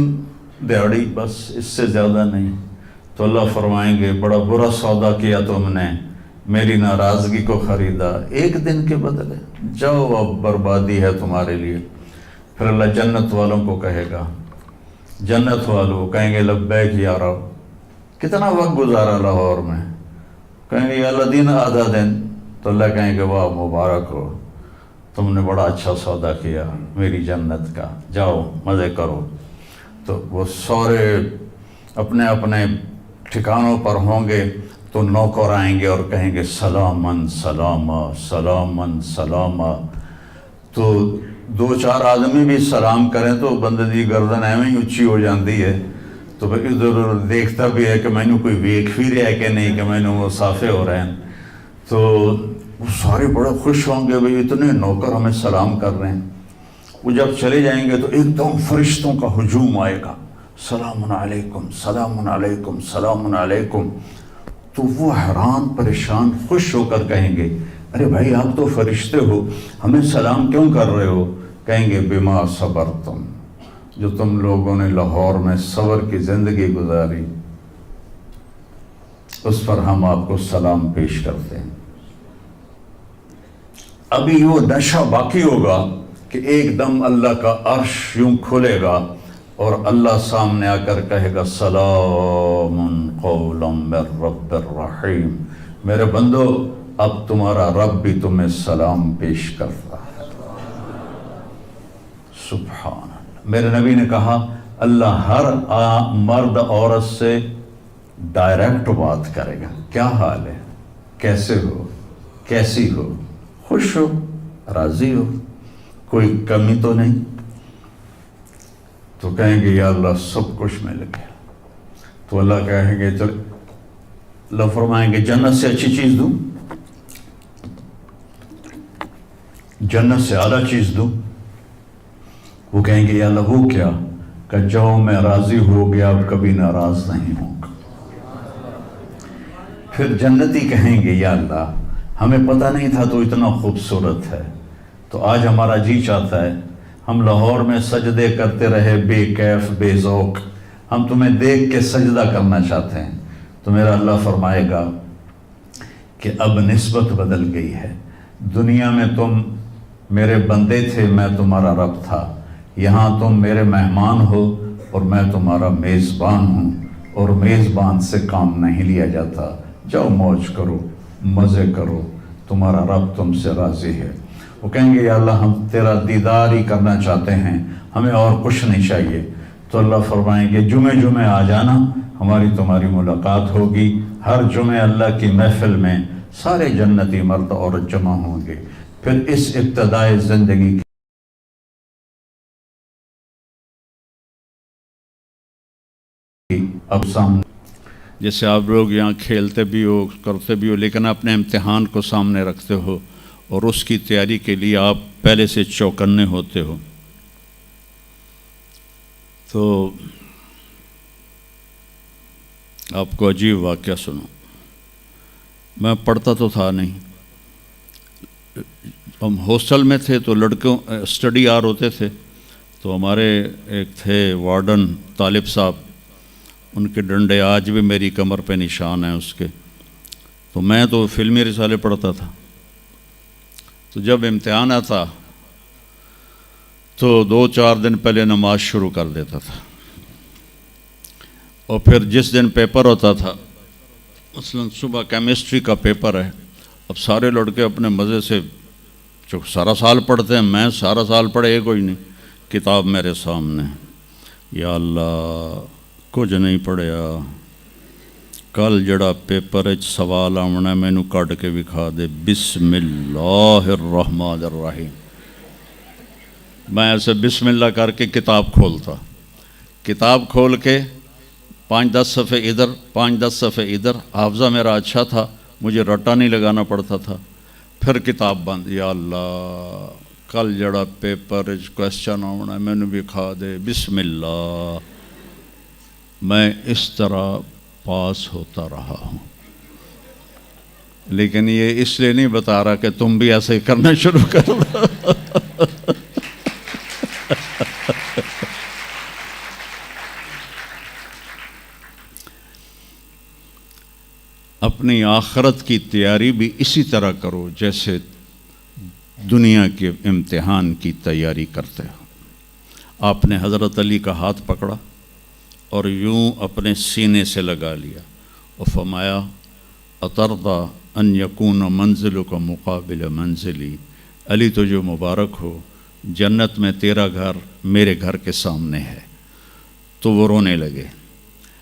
[SPEAKER 1] دیہڑی، بس اس سے زیادہ نہیں. تو اللہ فرمائیں گے بڑا برا سودا کیا تم نے، میری ناراضگی کو خریدا ایک دن کے بدلے، جاؤ اب بربادی ہے تمہارے لیے. پھر اللہ جنت والوں کو کہے گا، جنت والوں کہیں گے لبیک یا رب، کتنا وقت گزارا لاہور میں؟ کہیں گے یا اللہ دن آدھا دن. تو اللہ کہیں گے واہ مبارک ہو، تم نے بڑا اچھا سودا کیا میری جنت کا، جاؤ مزے کرو. تو وہ سارے اپنے اپنے ٹھکانوں پر ہوں گے تو نوکر آئیں گے اور کہیں گے سلامن سلاما سلامن سلاما. تو 2-4 آدمی بھی سلام کریں تو بندے دی گردن ایویں اونچی ہو جاتی ہے، تو پھر ادھر ادھر دیکھتا بھی ہے کہ مینوں کوئی ویکھ بھی رہا ہے کہ نہیں، کہ مینوں مسافے ہو رہے ہیں. تو وہ سارے بڑے خوش ہوں گے، بھئی اتنے نوکر ہمیں سلام کر رہے ہیں. وہ جب چلے جائیں گے تو ایک دم فرشتوں کا ہجوم آئے گا، سلام علیکم سلام علیکم سلام علیکم. تو وہ حیران پریشان خوش ہو کر کہیں گے ارے بھائی آپ تو فرشتے ہو، ہمیں سلام کیوں کر رہے ہو؟ کہیں گے بما صبرتم، جو تم لوگوں نے لاہور میں صبر کی زندگی گزاری اس پر ہم آپ کو سلام پیش کرتے ہیں. ابھی وہ نشہ باقی ہوگا کہ ایک دم اللہ کا عرش یوں کھلے گا اور اللہ سامنے آ کر کہے گا سلام قولا من رب الرحیم. میرے بندو اب تمہارا رب بھی تمہیں سلام پیش کر رہا ہے. سبحان اللہ. میرے نبی نے کہا اللہ ہر مرد عورت سے ڈائریکٹ بات کرے گا. کیا حال ہے؟ کیسے ہو، کیسی ہو، خوش ہو، راضی ہو، کوئی کمی تو نہیں؟ تو کہیں گے یا اللہ سب کچھ مل گیا. تو اللہ کہیں گے چل، اللہ فرمائیں گے جنت سے اچھی چیز دوں، جنت سے اعلیٰ چیز دوں. وہ کہیں گے یا اللہ وہ کیا؟ کہ جاؤ میں راضی ہو گیا، اب کبھی ناراض نہیں ہوں گا. پھر جنتی کہیں گے یا اللہ ہمیں پتہ نہیں تھا تو اتنا خوبصورت ہے، تو آج ہمارا جی چاہتا ہے ہم لاہور میں سجدے کرتے رہے بے کیف بے ذوق، ہم تمہیں دیکھ کے سجدہ کرنا چاہتے ہیں. تو میرا اللہ فرمائے گا کہ اب نسبت بدل گئی ہے. دنیا میں تم میرے بندے تھے، میں تمہارا رب تھا. یہاں تم میرے مہمان ہو اور میں تمہارا میزبان ہوں، اور میزبان سے کام نہیں لیا جاتا. جاؤ موج کرو، مزے کرو، تمہارا رب تم سے راضی ہے. وہ کہیں گے یا اللہ ہم تیرا دیدار ہی کرنا چاہتے ہیں، ہمیں اور کچھ نہیں چاہیے. تو اللہ فرمائیں گے جمعے آ جانا، ہماری تمہاری ملاقات ہوگی. ہر جمعے اللہ کی محفل میں سارے جنتی مرد عورت جمع ہوں گے. پھر اس ابتدائی زندگی کی اب سامنے، جیسے آپ لوگ یہاں کھیلتے بھی ہو کرتے بھی ہو، لیکن اپنے امتحان کو سامنے رکھتے ہو اور اس کی تیاری کے لیے آپ پہلے سے چوکنے ہوتے ہو. تو آپ کو عجیب واقعہ سنو. میں پڑھتا تو تھا نہیں، ہم ہاسٹل میں تھے تو لڑکوں اسٹڈی آر ہوتے تھے. تو ہمارے ایک تھے وارڈن طالب صاحب، ان کے ڈنڈے آج بھی میری کمر پہ نشان ہیں اس کے. تو میں تو فلمی رسالے پڑھتا تھا. تو جب امتحان آتا تو 2-4 دن پہلے نماز شروع کر دیتا تھا، اور پھر جس دن پیپر ہوتا تھا، مثلا صبح کیمسٹری کا پیپر ہے، اب سارے لڑکے اپنے مزے سے جو سارا سال پڑھتے ہیں، میں سارا سال پڑھے کوئی نہیں. کتاب میرے سامنے، یا اللہ کچھ نہیں پڑھیا، کل جڑا پیپر سوال آنا مینو کٹ کے وکھا دے. بسم اللہ الرحمن الرحیم. میں ایسے بسم اللہ کر کے کتاب کھولتا، کتاب کھول کے 5-10 صفحے ادھر 5-10 صفحے ادھر. حافظہ میرا اچھا تھا، مجھے رٹا نہیں لگانا پڑتا تھا. پھر کتاب بند. یا اللہ کل جڑا پیپر کویسچن آنا مینو وکھا دے. بسم اللہ. میں اس طرح پاس ہوتا رہا ہوں. لیکن یہ اس لیے نہیں بتا رہا کہ تم بھی ایسے ہی کرنا شروع کر دو. اپنی آخرت کی تیاری بھی اسی طرح کرو جیسے دنیا کے امتحان کی تیاری کرتے ہو. آپ نے حضرت علی کا ہاتھ پکڑا اور یوں اپنے سینے سے لگا لیا اور فرمایا اترضی ان یکون منزلک مقابل منزلی. علی تو جو مبارک ہو، جنت میں تیرا گھر میرے گھر کے سامنے ہے. تو وہ رونے لگے.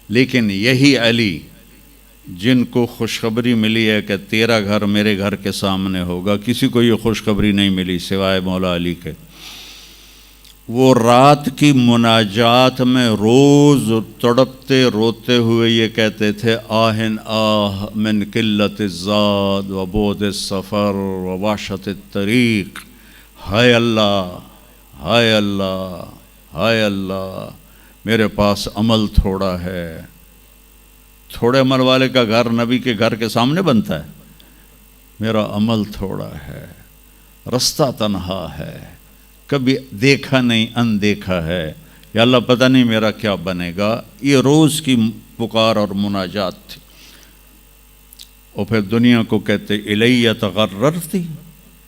[SPEAKER 1] لیکن یہی علی جن کو خوشخبری ملی ہے کہ تیرا گھر میرے گھر کے سامنے ہوگا، کسی کو یہ خوشخبری نہیں ملی سوائے مولا علی کے. وہ رات کی مناجات میں روز تڑپتے روتے ہوئے یہ کہتے تھے آہن آہ من قلت الزاد و بعد السفر و وحشت الطریق. ہائے اللہ، ہائے اللہ، ہائے اللہ، میرے پاس عمل تھوڑا ہے. تھوڑے عمل والے کا گھر نبی کے گھر کے سامنے بنتا ہے. میرا عمل تھوڑا ہے، رستہ تنہا ہے، کبھی دیکھا نہیں اندیکھا ہے. یا اللہ پتہ نہیں میرا کیا بنے گا. یہ روز کی پکار اور مناجات تھی. اور پھر دنیا کو کہتے الیہ تغررتی،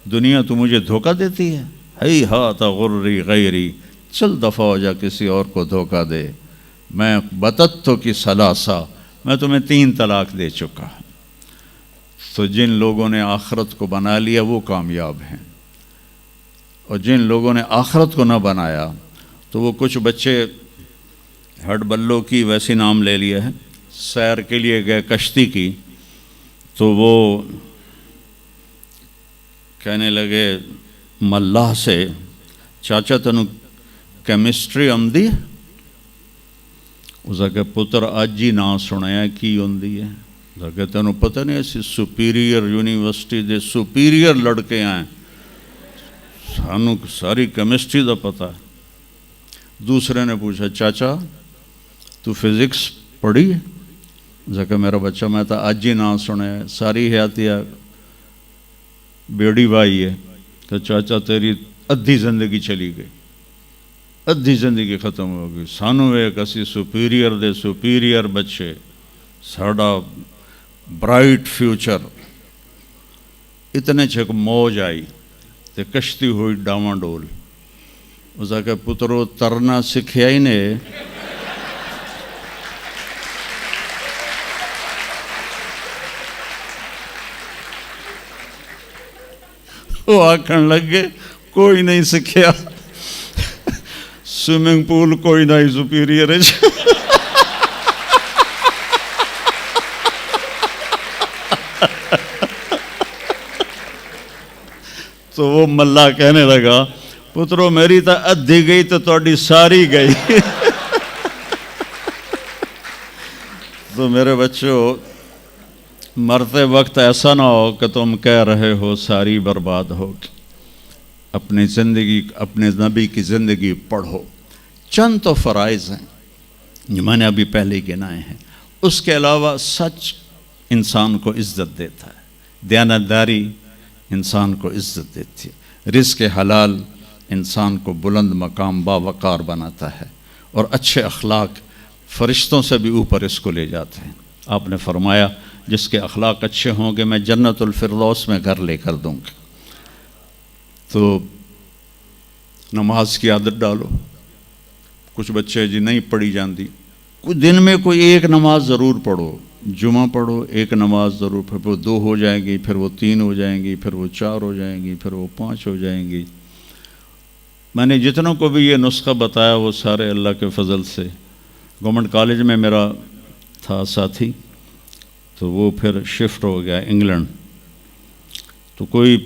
[SPEAKER 1] دنیا تو مجھے دھوکہ دیتی ہے. ہی ہاتھ غری غیری، چل دفعہ ہو جا کسی اور کو دھوکہ دے. میں بتتو کی ثلاثہ، میں تمہیں 3 طلاق دے چکا. تو جن لوگوں نے آخرت کو بنا لیا وہ کامیاب ہیں، اور جن لوگوں نے آخرت کو نہ بنایا تو وہ کچھ بچے ہڈ بلوں کی ویسی نام لے لیا ہے، سیر کے لیے گئے کشتی کی، تو وہ کہنے لگے ملاح سے چاچا تینوں کیمسٹری آمدی ہے؟ اس کہ پتر اج ہی نام سنیا کی ہوندی ہے؟ اس کہ تینوں پتہ نہیں اسی سپیریئر یونیورسٹی دے سپیریئر لڑکے آئے سانوں ساری کیمسٹری دا پتہ ہے۔ دوسرے نے پوچھا چاچا تو فزکس پڑھی ہے؟ اس کہ میرا بچہ میں تو اج ہی نام سنیا ہے، ساری حیاتیہ بیڑی بائی ہے۔ تو چاچا تیری ادھی زندگی چلی گئی، ادھی زندگی ختم ہو گئی، سانوں ایک اسی سپیریئر دے سپیریئر بچے، ساڑا برائٹ فیوچر۔ اتنے چھک موج آئی تے کشتی ہوئی ڈاواں ڈول۔ اس کہ پترو ترنا سکھیا ہی نے وہ آکھن لگے کوئی نہیں سکھیا، سوئمنگ پول کوئی نہیں سپیریئر ہے۔ تو وہ ملا کہنے لگا پترو میری تو ادھی گئی تو تہاڈی ساری گئی۔ تو میرے بچوں مرتے وقت ایسا نہ ہو کہ تم کہہ رہے ہو ساری برباد ہوگی۔ اپنی زندگی، اپنے نبی کی زندگی پڑھو۔ چند تو فرائض ہیں جو میں نے ابھی پہلے گنائے ہیں، اس کے علاوہ سچ انسان کو عزت دیتا ہے، دیانتداری انسان کو عزت دیتی ہے، رزق حلال انسان کو بلند مقام باوقار بناتا ہے، اور اچھے اخلاق فرشتوں سے بھی اوپر اس کو لے جاتے ہیں۔ آپ نے فرمایا جس کے اخلاق اچھے ہوں گے میں جنت الفردوس میں گھر لے کر دوں گا۔ تو نماز کی عادت ڈالو۔ کچھ بچے جی نہیں پڑھی جاندی، کچھ دن میں کوئی ایک نماز ضرور پڑھو، جمعہ پڑھو، ایک نماز ضرور، پھر وہ 2 ہو جائیں گی، پھر وہ 3 ہو جائیں گی، پھر وہ 4 ہو جائیں گی، پھر وہ 5 ہو جائیں گی۔ میں نے جتنوں کو بھی یہ نسخہ بتایا وہ سارے اللہ کے فضل سے، گورنمنٹ کالج میں میرا تھا ساتھی، تو وہ پھر شفٹ ہو گیا انگلینڈ، تو کوئی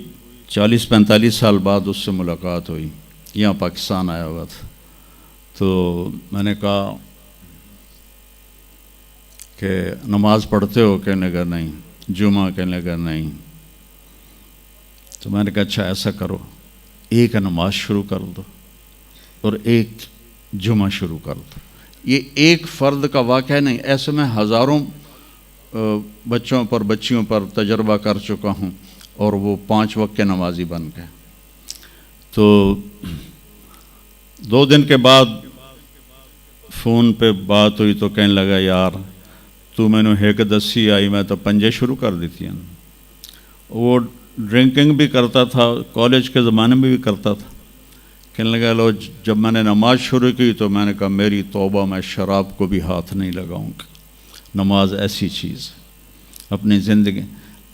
[SPEAKER 1] 40-45 سال بعد اس سے ملاقات ہوئی، یہاں پاکستان آیا ہوا تھا۔ تو میں نے کہا کہ نماز پڑھتے ہو؟ کہنے لگا نہیں۔ جمعہ؟ کہنے لگا نہیں۔ تو میں نے کہا اچھا ایسا کرو، ایک نماز شروع کر دو اور ایک جمعہ شروع کر دو۔ یہ ایک فرد کا واقعہ نہیں، ایسے میں ہزاروں بچوں پر بچیوں پر تجربہ کر چکا ہوں، اور وہ 5 وقت کے نمازی بن گئے۔ تو 2 دن کے بعد فون پہ بات ہوئی تو کہنے لگا یار تو میں نے ایک دسی آئی میں تو 5 شروع کر دی تھی۔ وہ ڈرنکنگ بھی کرتا تھا، کالج کے زمانے میں بھی کرتا تھا۔ کہنے لگا لو جب میں نے نماز شروع کی تو میں نے کہا میری توبہ، میں شراب کو بھی ہاتھ نہیں لگاؤں گا۔ نماز ایسی چیز ہے اپنی زندگی،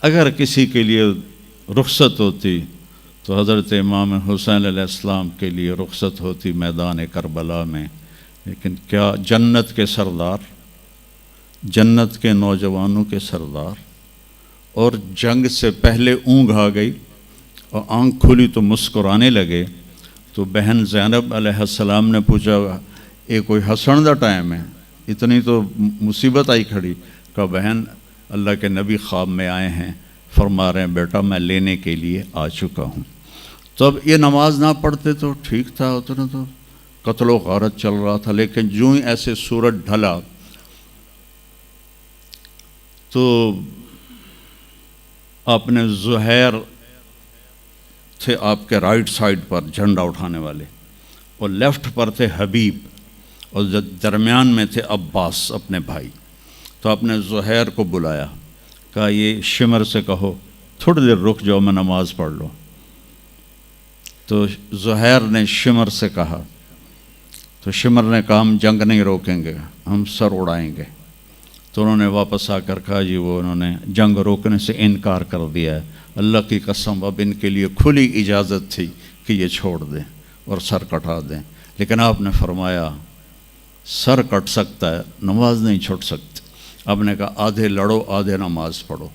[SPEAKER 1] اگر کسی کے لیے رخصت ہوتی تو حضرت امام حسین علیہ السلام کے لیے رخصت ہوتی میدان کربلا میں۔ لیکن کیا جنت کے سردار، جنت کے نوجوانوں کے سردار، اور جنگ سے پہلے اونگ آ گئی اور آنکھ کھلی تو مسکرانے لگے، تو بہن زینب علیہ السلام نے پوچھا یہ کوئی ہسن دا ٹائم ہے، اتنی تو مصیبت آئی کھڑی؟ کہ بہن اللہ کے نبی خواب میں آئے ہیں، فرما رہے ہیں بیٹا میں لینے کے لیے آ چکا ہوں۔ تو اب یہ نماز نہ پڑھتے تو ٹھیک تھا، اتنا تو قتل و غارت چل رہا تھا، لیکن جو ہی ایسے سورج ڈھلا تو آپ نے زہیر تھے آپ کے رائٹ سائڈ پر جھنڈا اٹھانے والے، اور لیفٹ پر تھے حبیب، اور درمیان میں تھے عباس اپنے بھائی۔ تو آپ نے زہیر کو بلایا، کہا یہ شمر سے کہو تھوڑی دیر رک جاؤ میں نماز پڑھ لوں۔ تو زہیر نے شمر سے کہا، تو شمر نے کہا ہم جنگ نہیں روکیں گے، ہم سر اڑائیں گے۔ تو انہوں نے واپس آ کر کہا جی وہ انہوں نے جنگ روکنے سے انکار کر دیا ہے، اللہ کی قسم اب ان کے لیے کھلی اجازت تھی کہ یہ چھوڑ دیں اور سر کٹا دیں، لیکن آپ نے فرمایا سر کٹ سکتا ہے، نماز نہیں چھوڑ سکتے۔ آپ نے کہا آدھے لڑو آدھے نماز پڑھو۔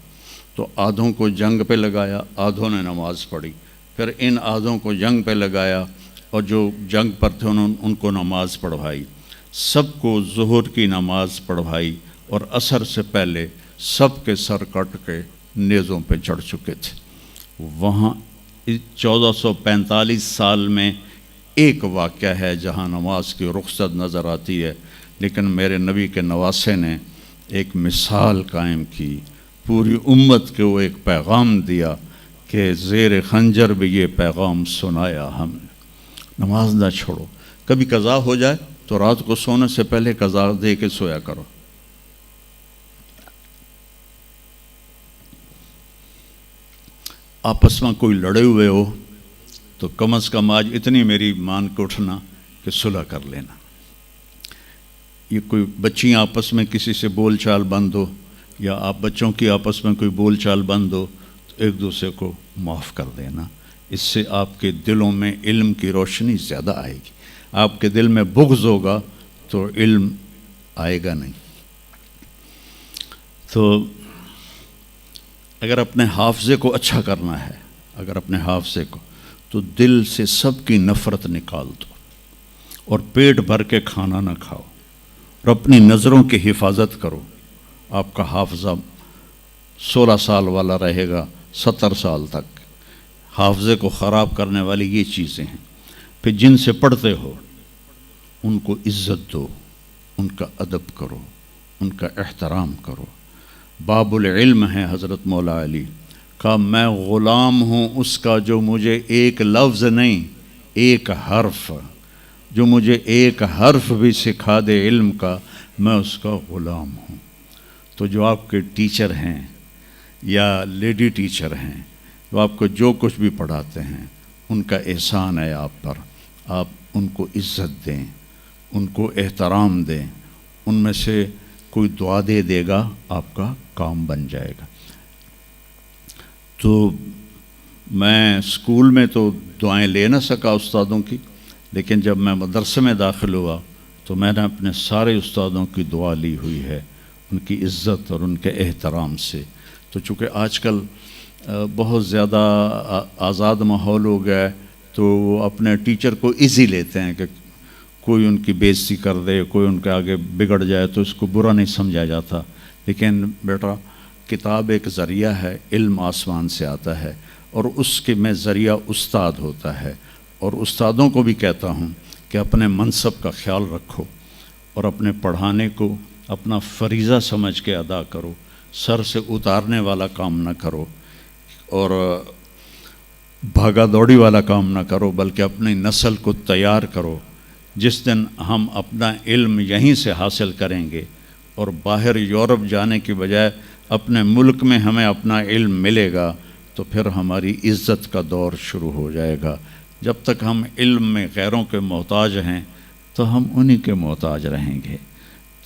[SPEAKER 1] تو آدھوں کو جنگ پہ لگایا، آدھوں نے نماز پڑھی، پھر ان آدھوں کو جنگ پہ لگایا اور جو جنگ پر تھے ان کو نماز پڑھوائی، سب کو ظہر کی نماز پڑھوائی، اور عصر سے پہلے سب کے سر کٹ کے نیزوں پہ چڑھ چکے تھے۔ وہاں 1445 سال میں ایک واقعہ ہے جہاں نماز کی رخصت نظر آتی ہے، لیکن میرے نبی کے نواسے نے ایک مثال قائم کی، پوری امت کو ایک پیغام دیا کہ زیر خنجر بھی یہ پیغام سنایا ہم نے، نماز نہ چھوڑو۔ کبھی قضا ہو جائے تو رات کو سونے سے پہلے قضا دے کے سویا کرو۔ آپس میں کوئی لڑے ہوئے ہو تو کم از کم آج اتنی میری مان کے اٹھنا کہ صلح کر لینا۔ یہ کوئی بچیاں آپس میں کسی سے بول چال بند ہو، یا آپ بچوں کی آپس میں کوئی بول چال بند ہو، تو ایک دوسرے کو معاف کر دینا۔ اس سے آپ کے دلوں میں علم کی روشنی زیادہ آئے گی۔ آپ کے دل میں بغض ہوگا تو علم آئے گا نہیں۔ تو اگر اپنے حافظے کو اچھا کرنا ہے، اگر اپنے حافظے کو، تو دل سے سب کی نفرت نکال دو، اور پیٹ بھر کے کھانا نہ کھاؤ، اور اپنی نظروں کی حفاظت کرو۔ آپ کا حافظہ 16 سال والا رہے گا 70 سال تک۔ حافظے کو خراب کرنے والی یہ چیزیں ہیں۔ پھر جن سے پڑھتے ہو ان کو عزت دو، ان کا ادب کرو، ان کا احترام کرو۔ باب العلم ہے حضرت مولا علی کا، میں غلام ہوں اس کا جو مجھے ایک لفظ نہیں، ایک حرف، جو مجھے ایک حرف بھی سکھا دے علم کا، میں اس کا غلام ہوں۔ تو جو آپ کے ٹیچر ہیں یا لیڈی ٹیچر ہیں، جو آپ کو جو کچھ بھی پڑھاتے ہیں، ان کا احسان ہے آپ پر، آپ ان کو عزت دیں، ان کو احترام دیں۔ ان میں سے کوئی دعا دے گا، آپ کا کام بن جائے گا۔ تو میں اسکول میں تو دعائیں لے نہ سکا استادوں کی، لیکن جب میں مدرسے میں داخل ہوا تو میں نے اپنے سارے استادوں کی دعا لی ہوئی ہے، ان کی عزت اور ان کے احترام سے۔ تو چونکہ آج کل بہت زیادہ آزاد ماحول ہو گیا ہے، تو وہ اپنے ٹیچر کو ایزی لیتے ہیں کہ کوئی ان کی بے عزتی کر دے، کوئی ان کے آگے بگڑ جائے تو اس کو برا نہیں سمجھا جاتا۔ لیکن بیٹا، کتاب ایک ذریعہ ہے، علم آسمان سے آتا ہے، اور اس کے میں ذریعہ استاد ہوتا ہے۔ اور استادوں کو بھی کہتا ہوں کہ اپنے منصب کا خیال رکھو، اور اپنے پڑھانے کو اپنا فریضہ سمجھ کے ادا کرو، سر سے اتارنے والا کام نہ کرو، اور بھاگا دوڑی والا کام نہ کرو، بلکہ اپنی نسل کو تیار کرو۔ جس دن ہم اپنا علم یہیں سے حاصل کریں گے، اور باہر یورپ جانے کی بجائے اپنے ملک میں ہمیں اپنا علم ملے گا، تو پھر ہماری عزت کا دور شروع ہو جائے گا۔ جب تک ہم علم میں غیروں کے محتاج ہیں تو ہم انہی کے محتاج رہیں گے۔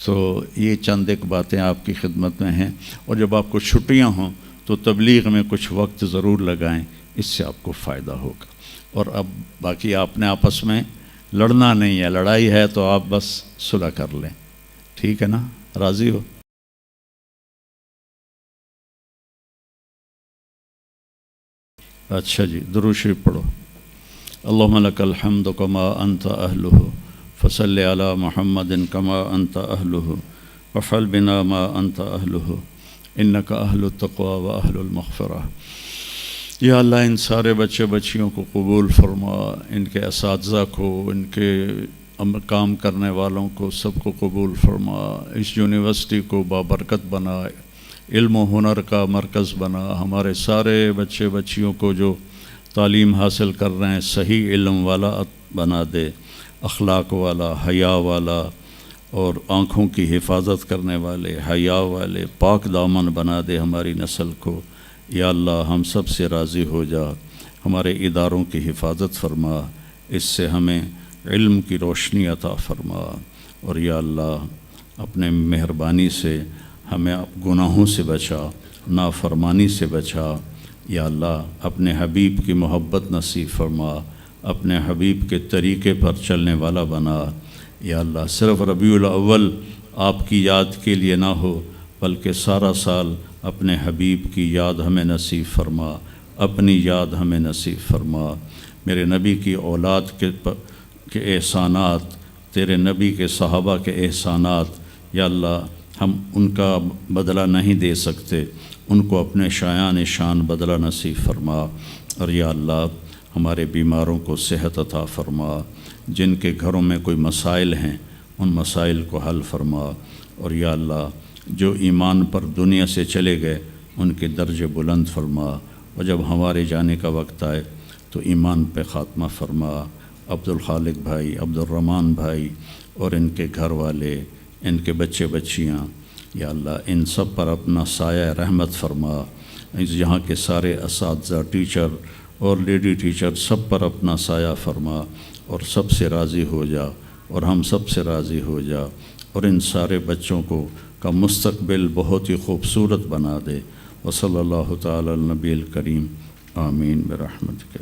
[SPEAKER 1] تو یہ چند ایک باتیں آپ کی خدمت میں ہیں، اور جب آپ کو چھٹیاں ہوں تو تبلیغ میں کچھ وقت ضرور لگائیں، اس سے آپ کو فائدہ ہوگا۔ اور اب باقی آپ نے آپس میں لڑنا نہیں ہے، لڑائی ہے تو آپ بس صلح کر لیں، ٹھیک ہے نا؟ راضی ہو؟ اچھا جی، درود شریف پڑھو۔ اللہم لک الحمد کما انت اہلہ فصلی علی محمد کما انت اہلہ وفعل بنا ما انت اہلہ انک اہل التقوی و اہل المغفرہ۔ یا اللہ، ان سارے بچے بچیوں کو قبول فرما، ان کے اساتذہ کو، ان کے کام کرنے والوں کو، سب کو قبول فرما۔ اس یونیورسٹی کو بابرکت بنا، علم و ہنر کا مرکز بنا۔ ہمارے سارے بچے بچیوں کو جو تعلیم حاصل کر رہے ہیں صحیح علم والا بنا دے، اخلاق والا، حیا والا، اور آنکھوں کی حفاظت کرنے والے، حیا والے، پاک دامن بنا دے ہماری نسل کو۔ یا اللہ، ہم سب سے راضی ہو جا، ہمارے اداروں کی حفاظت فرما، اس سے ہمیں علم کی روشنی عطا فرما۔ اور یا اللہ، اپنے مہربانی سے ہمیں گناہوں سے بچا، نافرمانی سے بچا۔ یا اللہ، اپنے حبیب کی محبت نصیب فرما، اپنے حبیب کے طریقے پر چلنے والا بنا۔ یا اللہ، صرف ربیع الاول آپ کی یاد کے لیے نہ ہو بلکہ سارا سال اپنے حبیب کی یاد ہمیں نصیب فرما، اپنی یاد ہمیں نصیب فرما۔ میرے نبی کی اولاد کے احسانات، تیرے نبی کے صحابہ کے احسانات، یا اللہ ہم ان کا بدلہ نہیں دے سکتے، ان کو اپنے شایان شان بدلہ نصیب فرما۔ اور یا اللہ ہمارے بیماروں کو صحت عطا فرما، جن کے گھروں میں کوئی مسائل ہیں ان مسائل کو حل فرما۔ اور یا اللہ جو ایمان پر دنیا سے چلے گئے ان کے درجے بلند فرما، اور جب ہمارے جانے کا وقت آئے تو ایمان پہ خاتمہ فرما۔ عبدالخالق بھائی، عبدالرحمن بھائی اور ان کے گھر والے، ان کے بچے بچیاں، یا اللہ ان سب پر اپنا سایہ رحمت فرما۔ یہاں کے سارے اساتذہ، ٹیچر اور لیڈی ٹیچر سب پر اپنا سایہ فرما، اور سب سے راضی ہو جا، اور ہم سب سے راضی ہو جا، اور ان سارے بچوں کا مستقبل بہت ہی خوبصورت بنا دے۔ وصلی اللہ تعالی علی النبی الکریم، آمین برحمتک۔